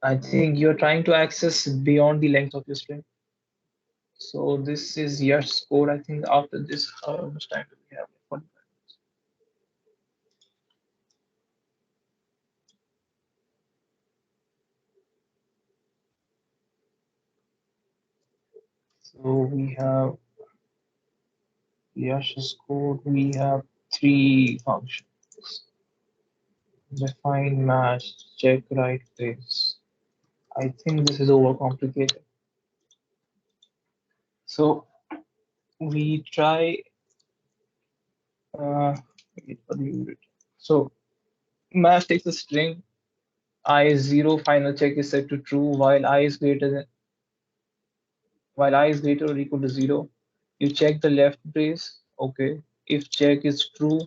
S1: I think you're trying to access beyond the length of your string. So this is Yash's code. I think after this, how much time do we have? 45 minutes. So we have Yash's code. We have three functions. Define, match, check, write, trace. I think this is overcomplicated. So we try. Wait for the unit. So match takes a string. I is 0. Final check is set to true while I is greater or equal to 0. You check the left brace. Okay. If check is true,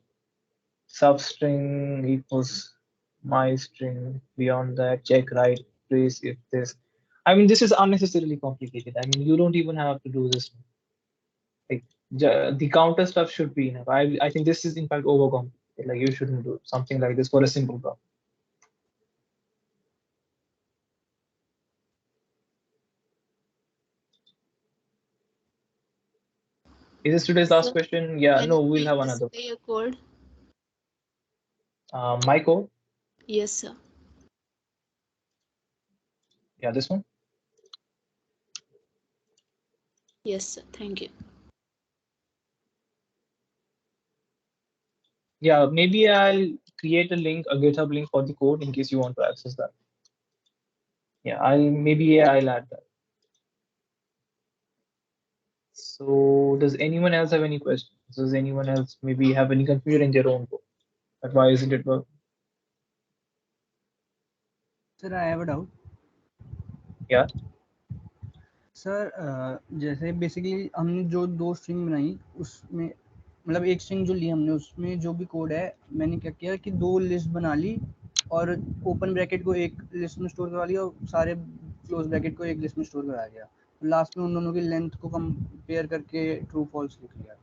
S1: substring equals my string. Beyond that, check right brace if this. I mean, this is unnecessarily complicated. I mean, you don't even have to do this. Like the counter stuff should be enough. I think this is in fact overcomplicated. Like you shouldn't do something like this for a simple problem. Is this today's last
S8: Sir,
S1: question? Yeah,
S8: can
S1: no,
S8: you
S1: we'll
S8: please
S1: have another.
S8: display your code?
S1: My code.
S8: Yes, sir.
S1: Yeah, this one.
S8: Yes, sir. Thank you.
S1: Yeah, maybe I'll create a link, a GitHub link for the code in case you want to access that. Yeah, I'll add that. So does anyone else have any questions? Does anyone else maybe have any confusion in their own code? But why isn't it working?
S9: Sir, I have a doubt.
S1: Yeah.
S9: Sir जैसे basically हमने जो दो string बनाई उसमें मतलब एक string जो ली हमने उसमें जो भी कोड है मैंने क्या किया कि दो लिस्ट बना ली और ओपन ब्रैकेट को एक लिस्ट में स्टोर करा लिया और सारे क्लोज ब्रैकेट को एक लिस्ट में स्टोर करा दिया लास्ट में उन दोनों की लेंथ को कंपेयर करके ट्रू फॉल्स लिख लिया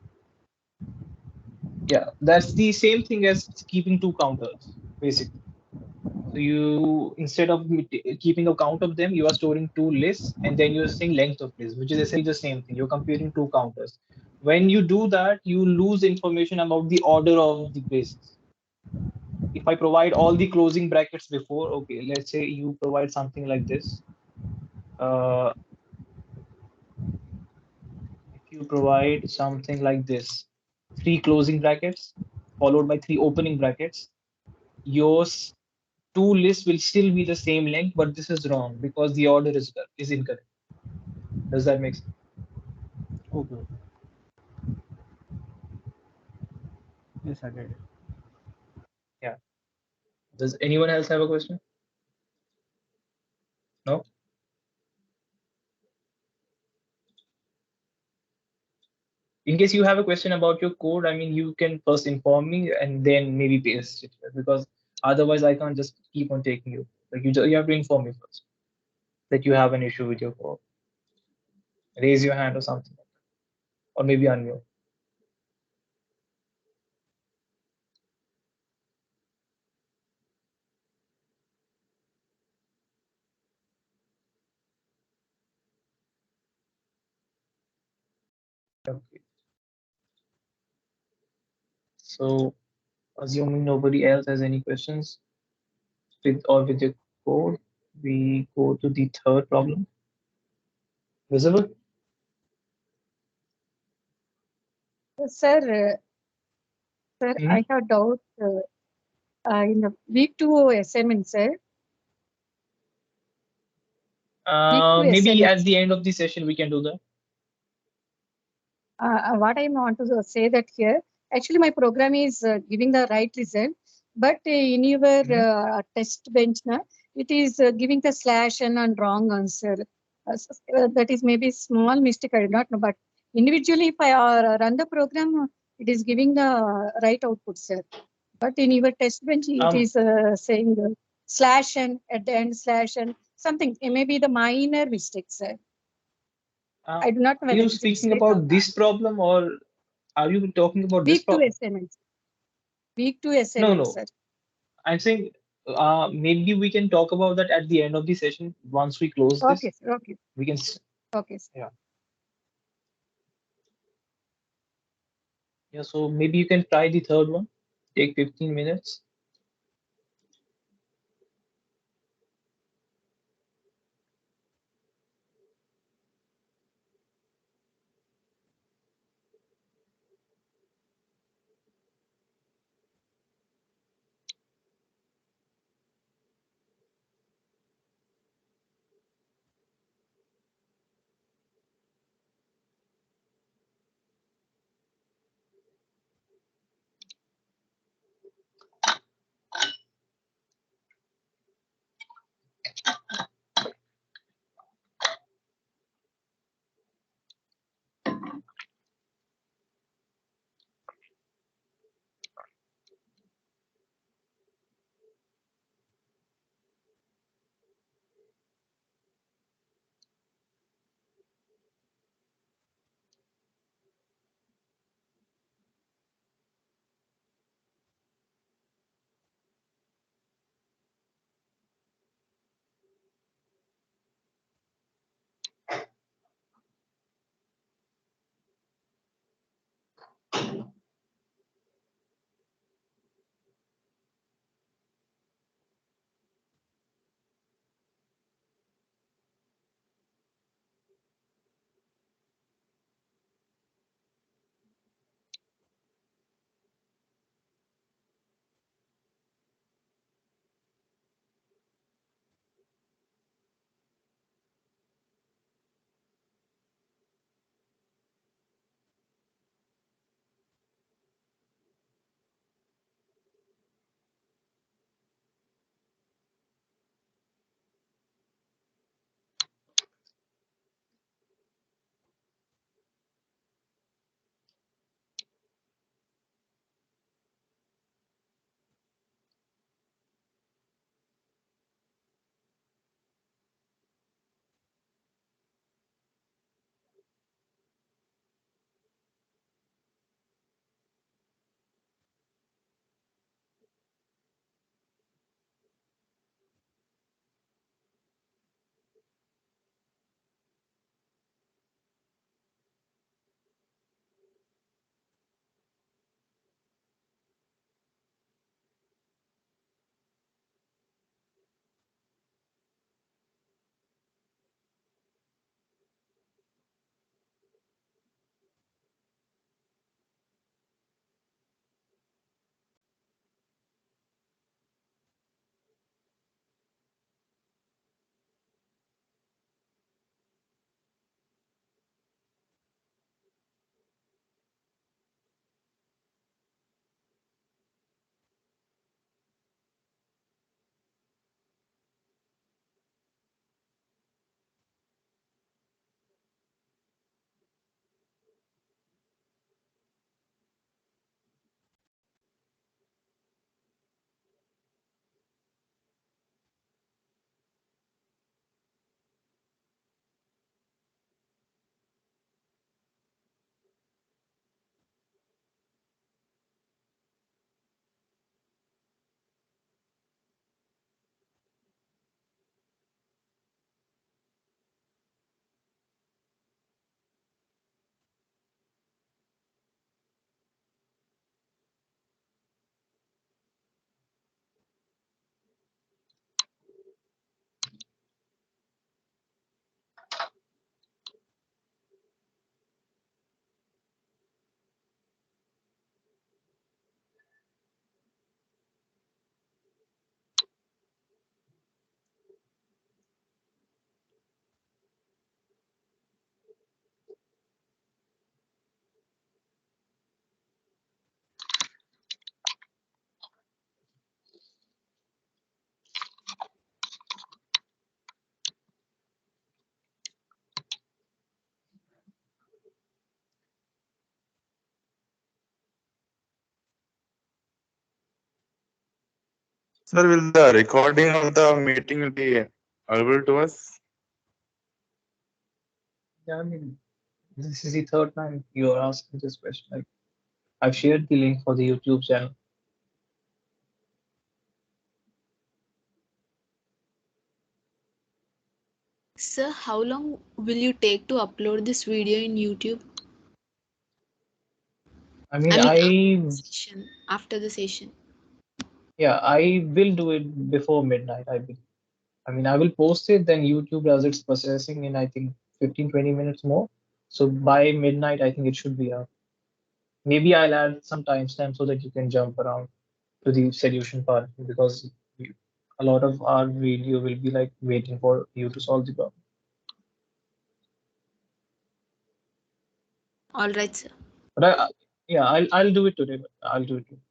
S1: Yeah, that's the same thing as keeping two counters, basically. So you, instead of keeping a count of them, you are storing two lists and then you're saying length of list, which is essentially the same thing. You're comparing two counters. When you do that, you lose information about the order of the braces. If I provide all the closing brackets before, okay, let's say you provide something like this. If you provide something like this, 3 closing brackets followed by 3 opening brackets, yours two lists will still be the same length, but this is wrong because the order is incorrect. Does that make sense?
S9: Okay. Yes, I get it.
S1: Yeah. Does anyone else have a question? No? In case you have a question about your code, I mean, you can first inform me and then maybe paste it here, because otherwise I can't just keep on taking you. Like you have to inform me first that you have an issue with your code. Raise your hand or something, or maybe unmute. Okay. So, assuming nobody else has any questions with your code, we go to the third problem. Visible?
S10: Sir, I have doubt in the week 2 assignment, sir.
S1: Maybe at the end of the session we can do that.
S10: What I want to say that here, actually my program is giving the right result, but in your test bench, it is giving the slash and wrong answer. That is maybe small mistake, I do not know, but individually if I run the program, it is giving the right output, sir. But in your test bench, it is saying slash and at the end slash and something. It may be the minor mistake, sir. I do not know
S1: Are
S10: whether
S1: you speaking about this problem or are you talking about this
S10: week 2
S1: problem?
S10: assignment. Week 2 assignment,
S1: No.
S10: sir.
S1: I'm saying maybe we can talk about that at the end of the session once we close this.
S10: Okay, sir. Okay.
S1: We can.
S10: Okay, sir.
S1: Yeah. Yeah. So maybe you can try the third one. Take 15 minutes.
S11: Sir, will the recording of the meeting will be available to us?
S1: Yeah, I mean, this is the third time you are asking this question. Like, I've shared the link for the YouTube channel.
S8: Sir, how long will you take to upload this video in YouTube?
S1: I mean,
S8: After the session.
S1: yeah, I will do it before midnight. I mean, I will post it, then YouTube does its processing in, I think, 15-20 minutes more. So by midnight, I think it should be out. Maybe I'll add some timestamp so that you can jump around to the solution part, because a lot of our video will be like waiting for you to solve the problem.
S8: All right, sir.
S1: But yeah, I'll do it today. I'll do it today.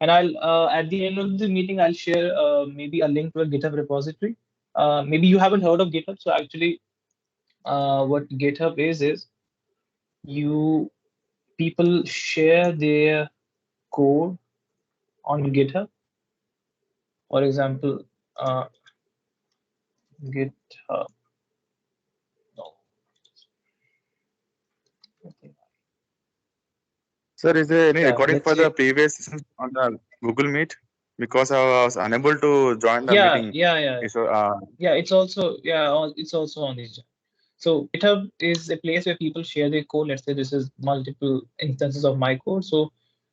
S1: And I'll at the end of the meeting, I'll share maybe a link to a GitHub repository. Maybe you haven't heard of GitHub. So actually, what GitHub is you people share their code on GitHub. For example, GitHub. No.
S11: Sir, is there any
S1: Yeah,
S11: recording
S1: let's
S11: for the
S1: say.
S11: previous sessions on the Google Meet? Because I was unable to join the
S1: Yeah,
S11: meeting.
S1: yeah.
S11: So,
S1: Yeah, it's also on this. So GitHub is a place where people share their code. Let's say this is multiple instances of my code. So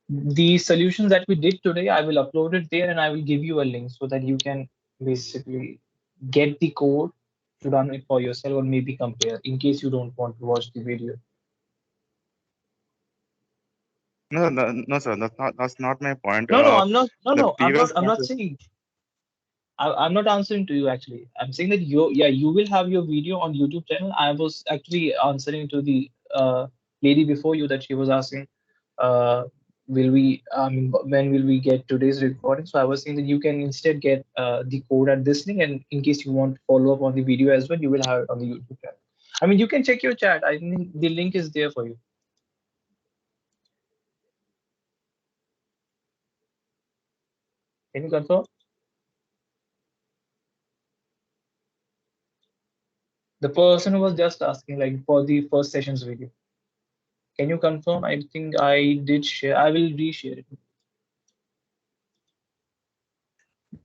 S1: the solutions that we did today, I will upload it there and I will give you a link so that you can basically get the code to run it for yourself or maybe compare in case you don't want to watch the video.
S11: no, sir, that's not my point.
S1: No, I'm not. No, I'm
S11: previous
S1: not
S11: classes-
S1: saying. I'm not answering to you actually. I'm saying that you will have your video on YouTube channel. I was actually answering to the lady before you that she was asking, will we? I mean, when will we get today's recording? So I was saying that you can instead get the code at this link, and in case you want to follow up on the video as well, you will have it on the YouTube channel. I mean, you can check your chat. I think the link is there for you. Can you confirm? The person who was just asking, like for the first session's video. Can you confirm? I think I did share. I will reshare it.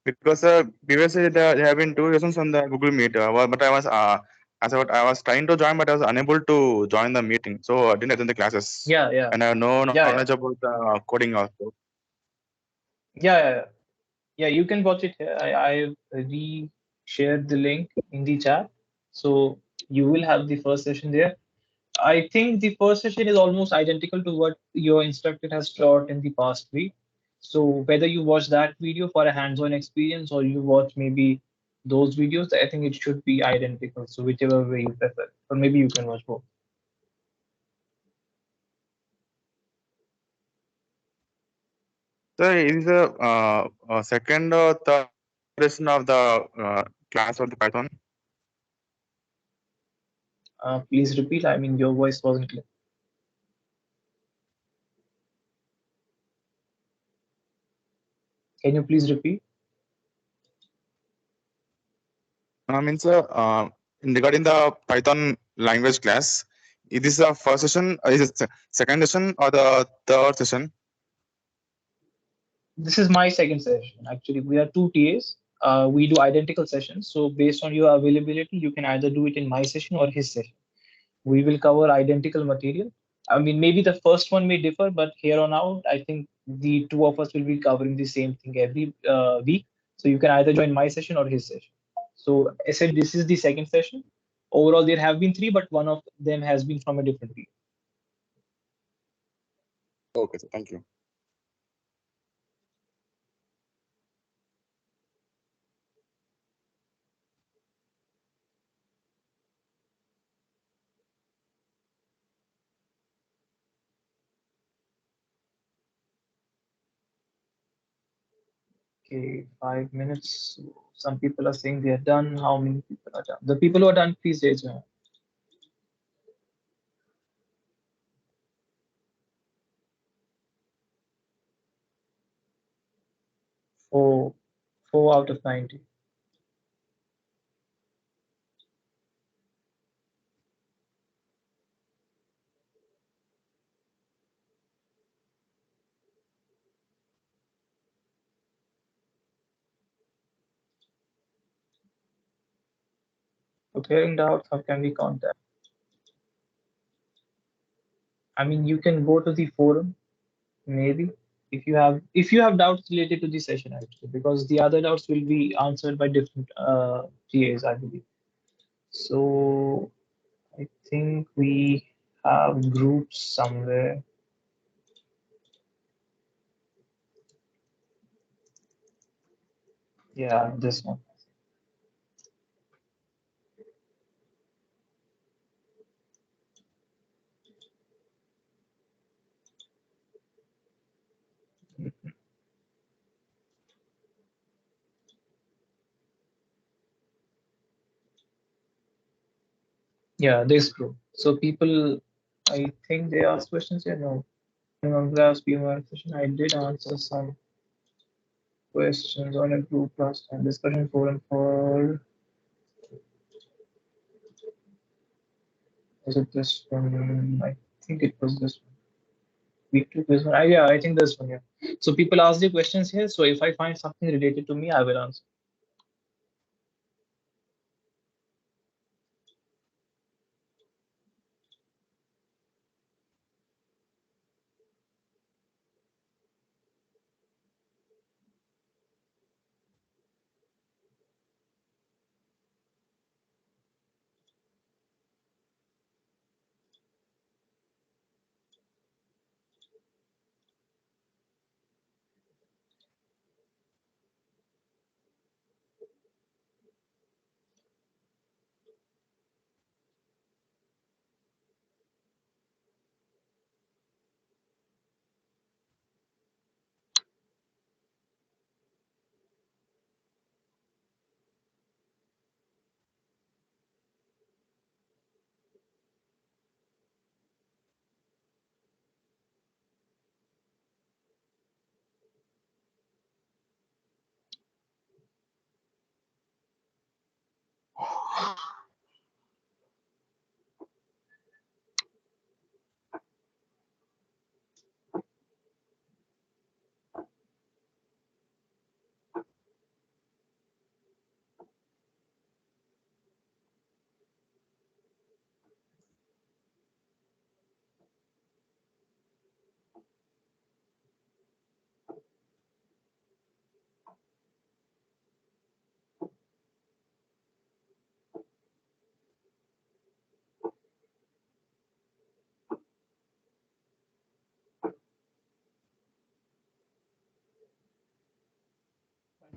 S11: Because previously there have been 2 sessions on the Google Meet, but I was trying to join, but I was unable to join the meeting, so I didn't attend the classes.
S1: Yeah.
S11: And I have no
S1: Yeah.
S11: knowledge about the coding also.
S1: Yeah. You can watch it here. I re-shared the link in the chat, so you will have the first session there. I think the first session is almost identical to what your instructor has taught in the past week. So whether you watch that video for a hands-on experience or you watch maybe those videos, I think it should be identical. So whichever way you prefer, or maybe you can watch both.
S11: So it is a second or third session of the class of the Python.
S1: Please repeat. I mean, your voice wasn't clear. Can you please repeat?
S11: Means regarding the Python language class, is this the first session? Is it second session or the third session?
S1: This is my second session. Actually, we are two TAs. We do identical sessions. So based on your availability, you can either do it in my session or his session. We will cover identical material. I mean, maybe the first one may differ, but here on out, I think the two of us will be covering the same thing every week. So you can either join my session or his session. So I said this is the second session. Overall, there have been three, but one of them has been from a different week.
S11: Okay, so thank you.
S1: Okay, 5 minutes. Some people are saying they are done. How many people are done? The people who are done, please raise your hand. Four 4 out of 90. For clearing doubts, how can we contact? I mean, you can go to the forum, maybe, if you have doubts related to the session actually, because the other doubts will be answered by different TAs, I believe. So I think we have groups somewhere. Yeah, this one. Yeah, this group. So people, I think they asked questions here. No, last few session, I did answer some questions on a group last time. Discussion forum for, was it this one? I think it was this one. We took this one. Yeah, I think this one. Yeah. So people ask the questions here. So if I find something related to me, I will answer.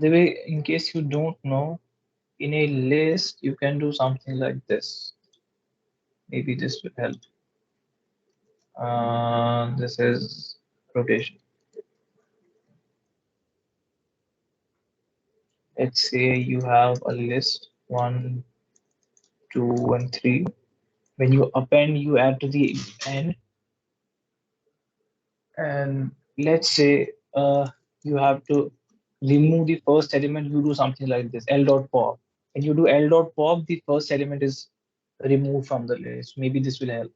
S1: The way, in case you don't know, in a list, you can do something like this. Maybe this will help. This is rotation. Let's say you have a list 1, 2, and 3. When you append, you add to the end. And let's say you have to remove the first element, you do something like this, L dot pop. When you do L dot pop, the first element is removed from the list. Maybe this will help.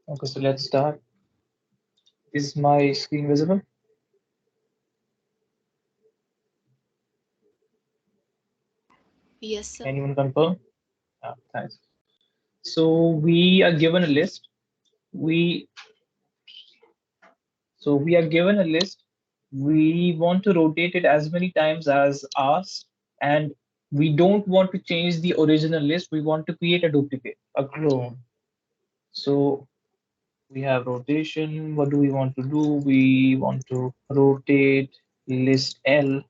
S1: Okay, so let's start. Is my screen visible?
S8: Yes, sir.
S1: Anyone confirm? Thanks. So we are given a list. We are given a list. We want to rotate it as many times as asked, and we don't want to change the original list. We want to create a duplicate, a clone. So we have rotation. What do we want to do? We want to rotate list L.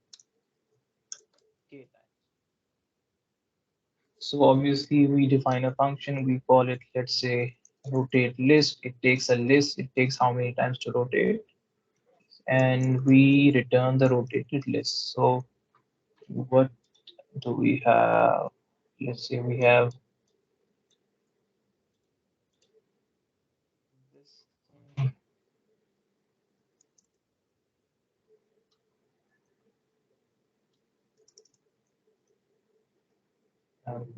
S1: So obviously we define a function. We call it, let's say, rotate list. It takes a list. It takes how many times to rotate, and we return the rotated list. So what do we have? Let's say we have this.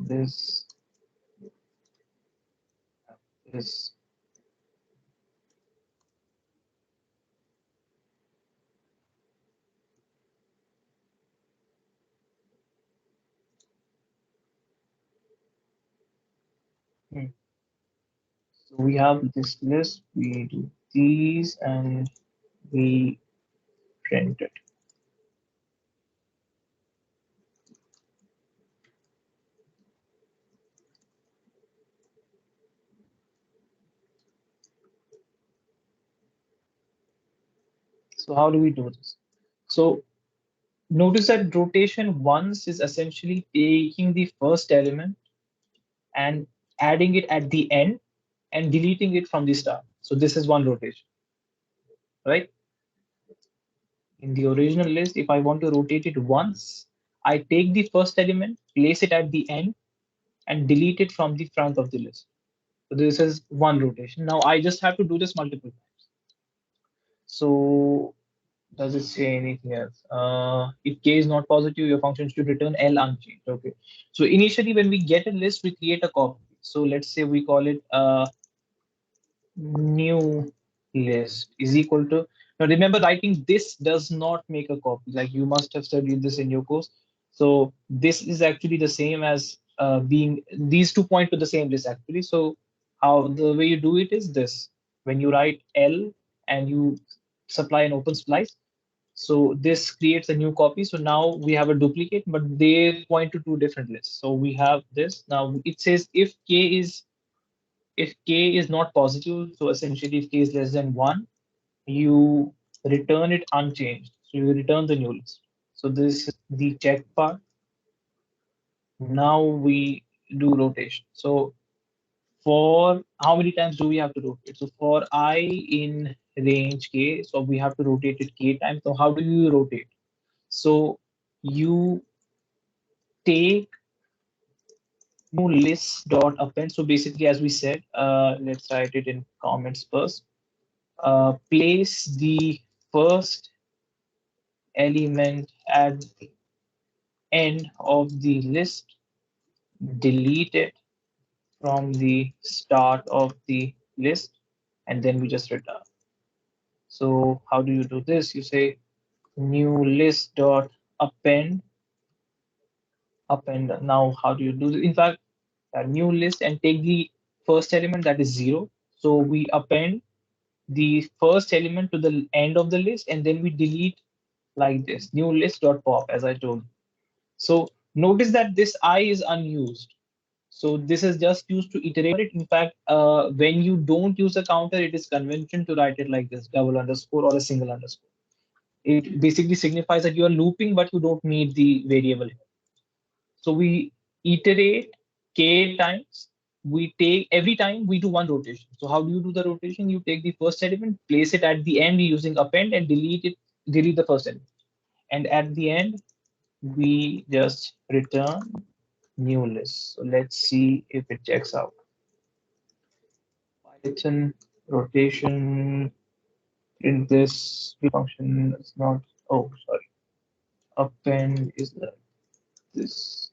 S1: This, this. So we have this list. We do these and we print it. So how do we do this? So notice that rotation once is essentially taking the first element and adding it at the end and deleting it from the start. So this is one rotation, right? In the original list, if I want to rotate it once, I take the first element, place it at the end, and delete it from the front of the list. So this is one rotation. Now I just have to do this multiple times. So does it say anything else? If k is not positive, your function should return L unchanged. Okay. So initially, when we get a list, we create a copy. So let's say we call it new list is equal to. Now remember, writing this does not make a copy. Like you must have studied this in your course. So this is actually the same as being, these two point to the same list actually. So how the way you do it is this: when you write L and you supply an open splice, so this creates a new copy. So now we have a duplicate, but they point to two different lists. So we have this. Now it says if k is not positive, so essentially if k is less than 1, you return it unchanged. So you return the new list. So this is the check part. Now we do rotation. So for how many times do we have to rotate? So for I in range k, so we have to rotate it k times. So how do you rotate? So you take new list dot append. So basically, as we said, let's write it in comments first. Place the first element at the end of the list, delete it from the start of the list, and then we just return. So how do you do this? You say new list dot append. Now how do you do this? In fact, a new list and take the first element, that is 0. So we append the first element to the end of the list, and then we delete like this, new list dot pop, as I told you. So notice that this I is unused. So this is just used to iterate it. In fact, when you don't use a counter, it is convention to write it like this, double underscore or a single underscore. It basically signifies that you are looping, but you don't need the variable. So we iterate k times. We take every time we do one rotation. So how do you do the rotation? You take the first element, place it at the end using append, and delete the first element. And at the end, we just return new list. So let's see if it checks out. Python rotation in this function is not, oh, sorry. Append is this.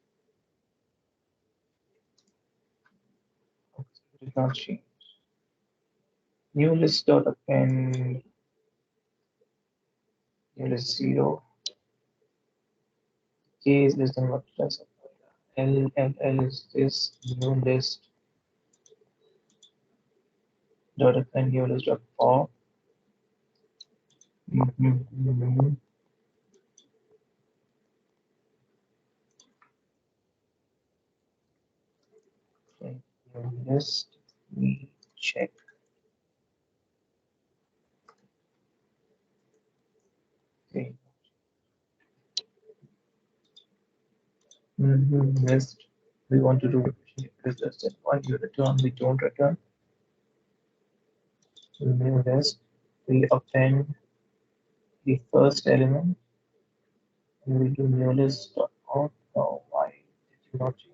S1: It did not change. new list dot append new list 0. K is less than what plus L is this new list dot append new list dot pop. Okay, new list, we check. Okay. List, we want to do is just one you return, we don't return. New list, we append the first element, and we do new list dot out. Oh, why did you not change?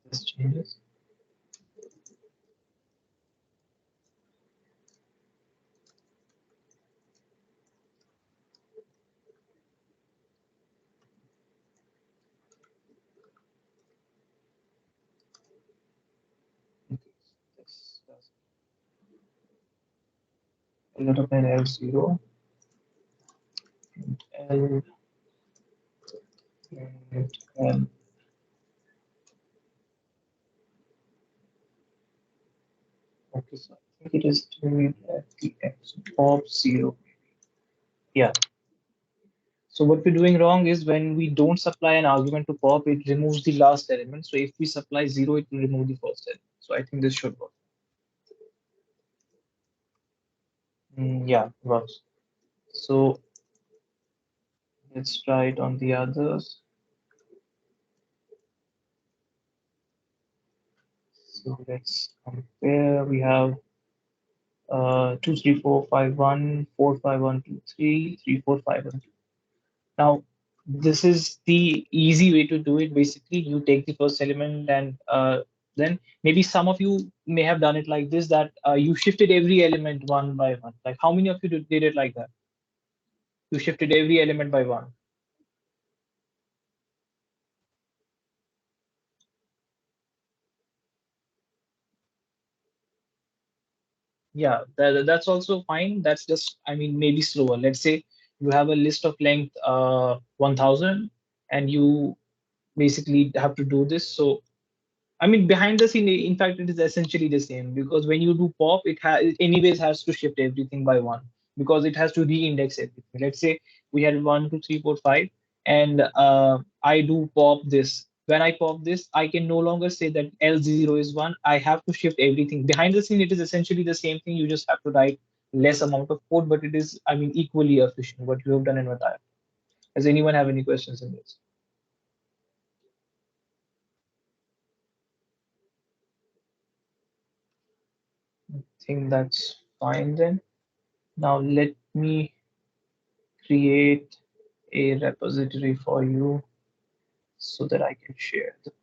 S1: This changes. This does a lot of an L0 and L and L. Okay, so I think it is doing at the X pop 0. Yeah. So what we're doing wrong is when we don't supply an argument to pop, it removes the last element. So if we supply 0, it will remove the first element. So I think this should work. Yeah, works. So let's try it on the others. So let's compare. We have 2, 3, 4, 5, 1, 4, 5, 1, 2, 3, 3, 4, 5, 1, 2. Now, this is the easy way to do it. Basically, you take the first element and then maybe some of you may have done it like this, that you shifted every element one by one. Like how many of you did it like that? You shifted every element by one. Yeah, that's also fine. That's just, I mean, maybe slower. Let's say you have a list of length 1000 and you basically have to do this. So I mean, behind the scene, in fact, it is essentially the same because when you do pop, it anyways has to shift everything by one because it has to re-index everything. Let's say we had 1, 2, 3, 4, 5, and I do pop this. When I pop this, I can no longer say that L0 is 1. I have to shift everything. Behind the scene, it is essentially the same thing. You just have to write less amount of code, but it is, I mean, equally efficient what you have done in Mataya. Does anyone have any questions in this? I think that's fine then. Now let me create a repository for you so that I can share the code.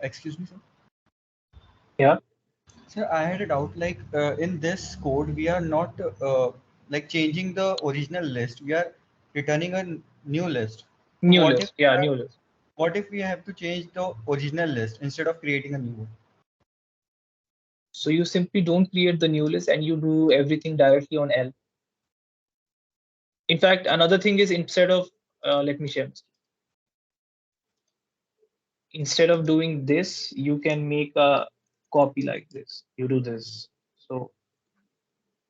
S9: Excuse me, sir.
S1: Yeah.
S9: Sir, I had a doubt. Like in this code, we are not like changing the original list. We are returning a new list. So
S1: New list. Yeah, new list.
S9: what if we have to change the original list instead of creating a new one?
S1: So you simply don't create the new list and you do everything directly on L. In fact, another thing is instead of, let me share. Instead of doing this, you can make a copy like this. You do this. So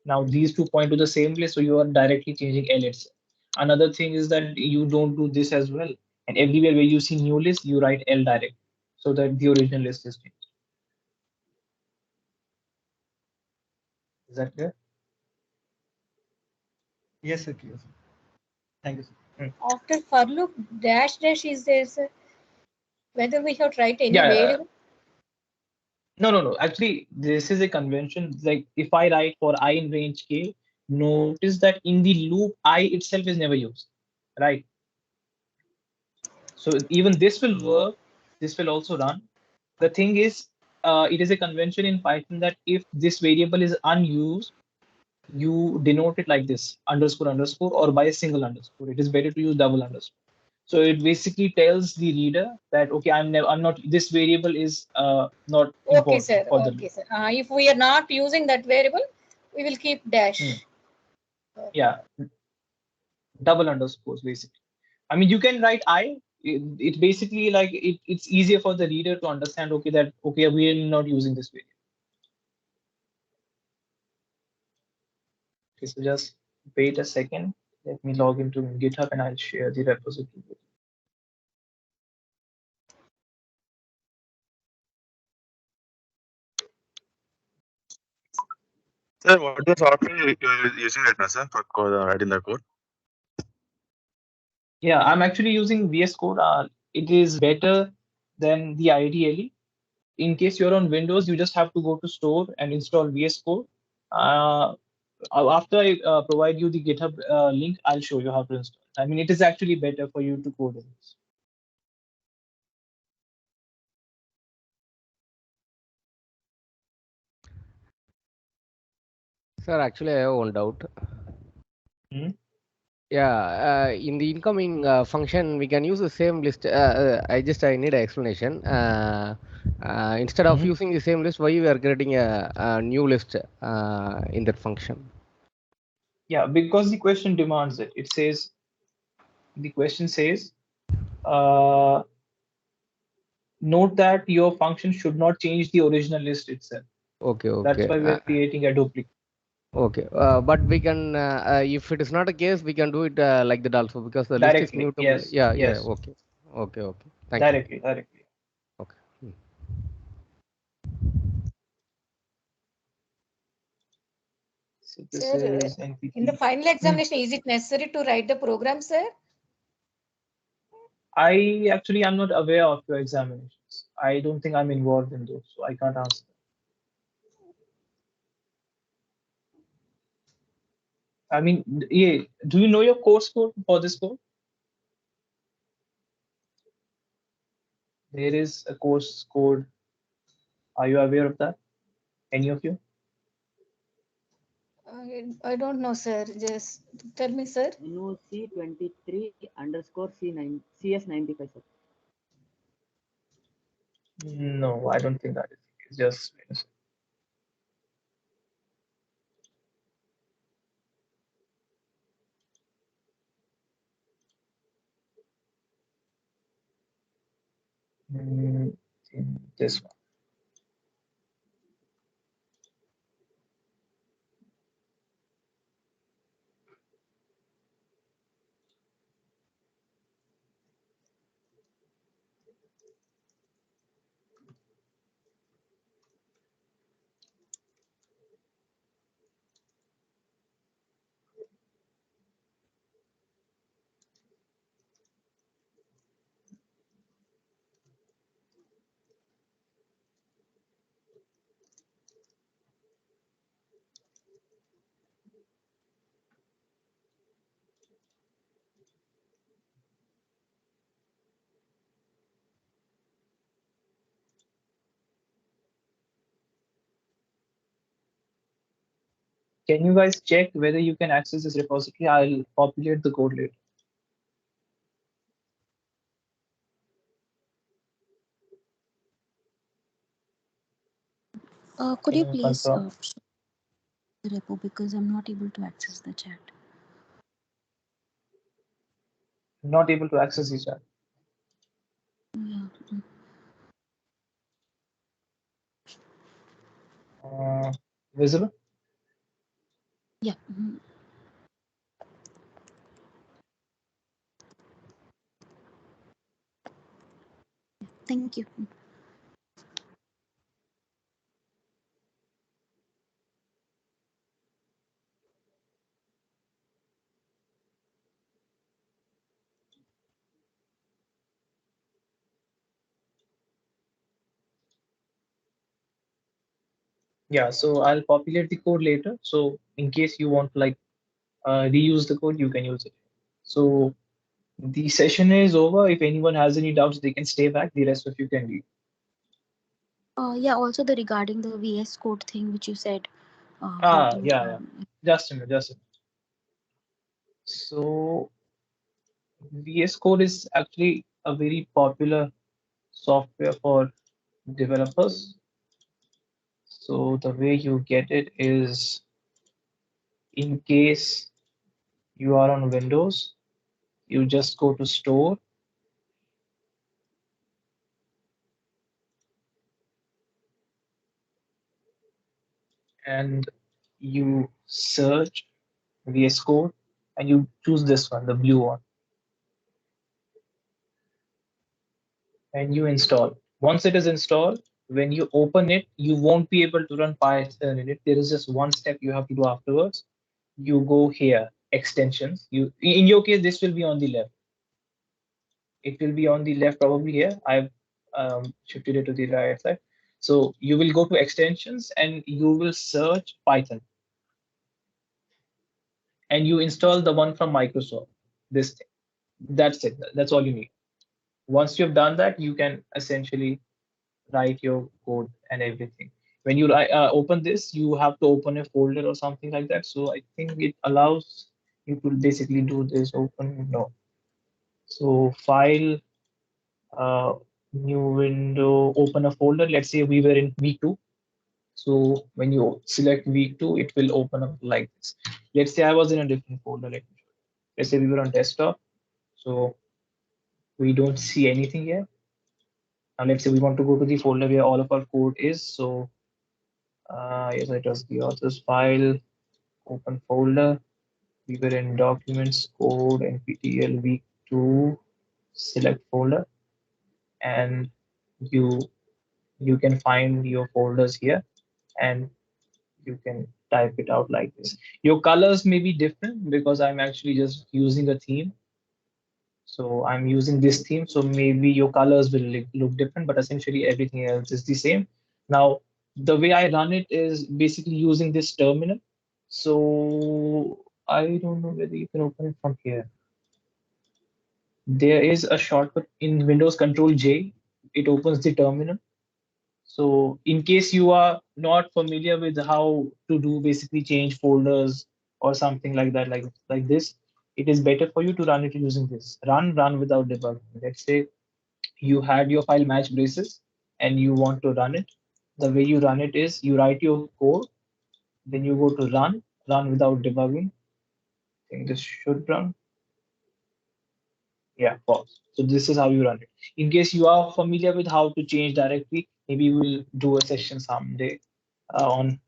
S1: now these two point to the same place, so you are directly changing L itself. Another thing is that you don't do this as well. And everywhere where you see new list, you write L direct, so that the original list is changed. Is that clear?
S9: Yes, sir. Clear, sir. Thank you, sir.
S10: After for loop, dash dash is there, sir. Whether we have to write any
S1: Yeah.
S10: variable.
S1: No. Actually, this is a convention. Like if I write for I in range k, notice that in the loop I itself is never used, right? So even this will work. This will also run. The thing is, it is a convention in Python that if this variable is unused, you denote it like this, underscore underscore, or by a single underscore. It is better to use double underscore. So it basically tells the reader that okay, I'm not. This variable is not
S10: Okay,
S1: important
S10: sir.
S1: for the
S10: Okay,
S1: loop.
S10: sir. If we are not using that variable, we will keep dash.
S1: Yeah, double underscores basically. I mean, you can write I. It basically like it's easier for the reader to understand. Okay, that okay, we are not using this variable. Okay, so just wait a second. Let me log into GitHub and I'll share the repository with you.
S11: Sir, what is the software you're using right now, sir, for writing the code?
S1: Yeah, I'm actually using VS Code. It is better than the IDLE. In case you're on Windows, you just have to go to store and install VS Code. After I provide you the GitHub link, I'll show you how to install. I mean, it is actually better for you to code in this.
S12: Sir, actually, I have one doubt.
S1: Hmm?
S12: Yeah, in the incoming function, we can use the same list. I need an explanation. Instead of using the same list, why we are creating a new list in that function?
S1: Yeah, because the question demands it. It says, the question says, note that your function should not change the original list itself.
S12: Okay, okay.
S1: That's why we're creating a duplicate.
S12: Okay, but we can, if it is not a case, we can do it like that also because the list is
S1: Directly,
S12: mutable.
S1: yes,
S12: Yeah,
S1: yes.
S12: Okay. Thank
S1: Directly.
S12: Okay.
S1: So this
S6: Sir,
S1: is
S6: in the
S1: NPTEL.
S6: final examination, is it necessary to write the program, sir?
S1: I'm not aware of your examinations. I don't think I'm involved in those, so I can't answer. I mean, yeah, do you know your course code for this code? There is a course code. Are you aware of that? Any of you?
S6: I don't know, sir. Just tell me, sir.
S13: No, C23 underscore C9 CS95, sir.
S1: No, I don't think that is. It's just. This one. Can you guys check whether you can access this repository? I'll populate the code later.
S6: Could
S1: Can
S6: you
S1: you
S6: please
S1: confirm?
S6: show the repo because I'm not able to access the chat.
S1: Not able to access the chat.
S6: Yeah.
S1: Visible?
S6: Yeah. Thank you.
S1: Yeah, so I'll populate the code later. So in case you want to like reuse the code, you can use it. So the session is over. If anyone has any doubts, they can stay back. The rest of you can leave.
S6: Yeah, also the regarding the VS Code thing which you said. How to
S1: Yeah. Just a minute. So VS Code is actually a very popular software for developers. So the way you get it is, in case you are on Windows, you just go to Store, and you search VS Code, and you choose this one, the blue one, and you install. Once it is installed, when you open it, you won't be able to run Python in it. There is just one step you have to do afterwards. You go here, extensions. In your case, this will be on the left. It will be on the left probably here. I've shifted it to the right side. So you will go to extensions and you will search Python. And you install the one from Microsoft, this thing. That's it. That's all you need. Once you've done that, you can essentially write your code and everything. When you open this, you have to open a folder or something like that. So I think it allows you to basically do this open. No. So file, new window, open a folder. Let's say we were in week 2. So when you select week 2, it will open up like this. Let's say I was in a different folder. Let's say we were on desktop. So we don't see anything here. Now let's say we want to go to the folder where all of our code is. So yes, it was the authors file, open folder. We were in documents, code, NPTEL week 2, select folder, and you can find your folders here, and you can type it out like this. Your colors may be different because I'm actually just using a theme. So I'm using this theme, so maybe your colors will look different, but essentially everything else is the same. Now, the way I run it is basically using this terminal. So I don't know whether you can open it from here. There is a shortcut in Windows Control J. It opens the terminal. So in case you are not familiar with how to do basically change folders or something like that, like this, it is better for you to run it using this. Run without debugging. Let's say you had your file match braces and you want to run it. The way you run it is you write your code, then you go to run without debugging. I think this should run. Yeah, pause. So this is how you run it. In case you are familiar with how to change directly, maybe we'll do a session someday on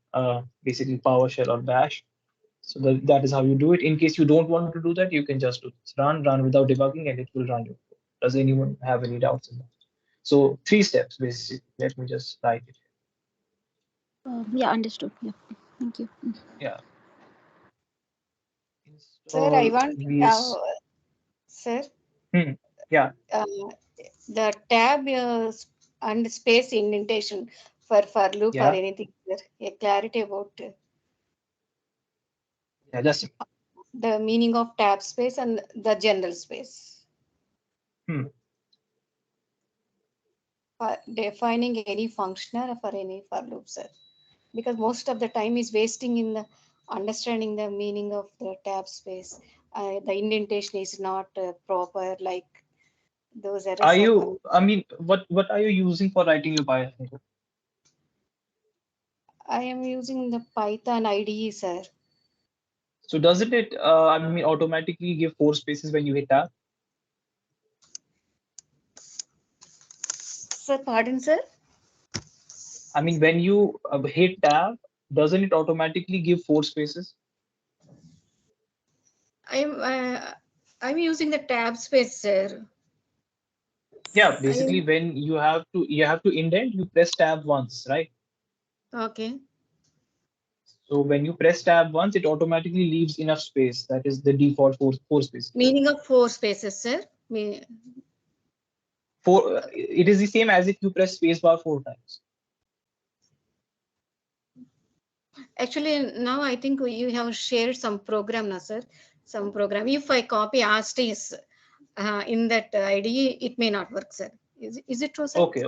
S1: basically PowerShell or Bash. So that is how you do it. In case you don't want to do that, you can just do this. Run without debugging, and it will run your code. Does anyone have any doubts in that? So 3 steps basically. Let me just write it.
S6: Yeah, understood. Yeah, thank you.
S1: Yeah.
S10: Sir, I
S1: Install
S10: want
S1: VS.
S10: sir.
S1: Yeah.
S10: The tab and space indentation for loop or
S1: Yeah.
S10: anything, sir. A clarity about
S1: Yeah. Just.
S10: the meaning of tab space and the general space. For defining any functional for any for loop, sir. Because most of the time is wasting in the understanding the meaning of the tab space. The indentation is not proper, like those errors
S1: Are
S10: are
S1: you?
S10: coming.
S1: I mean, what are you using for writing your Python code?
S10: I am using the Python IDE, sir.
S1: So doesn't it, I mean, automatically give 4 spaces when you hit tab?
S10: Sir, pardon, sir.
S1: I mean, when you hit tab, doesn't it automatically give 4 spaces?
S10: I'm using the tab space, sir.
S1: Yeah, basically when you have to indent, you press tab once, right?
S10: Okay.
S1: So when you press tab once, it automatically leaves enough space. That is the default four spaces.
S10: Meaning of 4 spaces, sir.
S1: It is the same as if you press spacebar 4 times.
S10: Actually, now I think you have shared some program, na, sir. Some program. If I copy asterisk in that ID, it may not work, sir. Is it true, sir?
S1: Okay.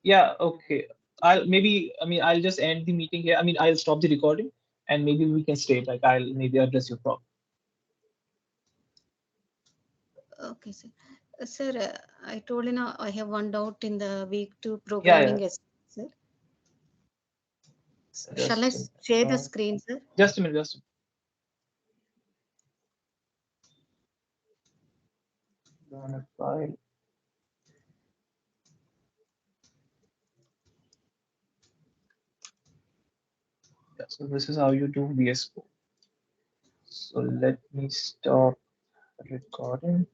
S1: Yeah, okay. I'll just end the meeting here. I'll stop the recording and maybe we can stay. Like I'll maybe address your problem.
S10: Okay, sir. Sir, I told you now I have one doubt in the week 2 programming.
S1: Yeah.
S10: Sir. Shall I share the screen, sir?
S1: Just a minute. File. Yeah, so this is how you do VS Code. So let me stop recording.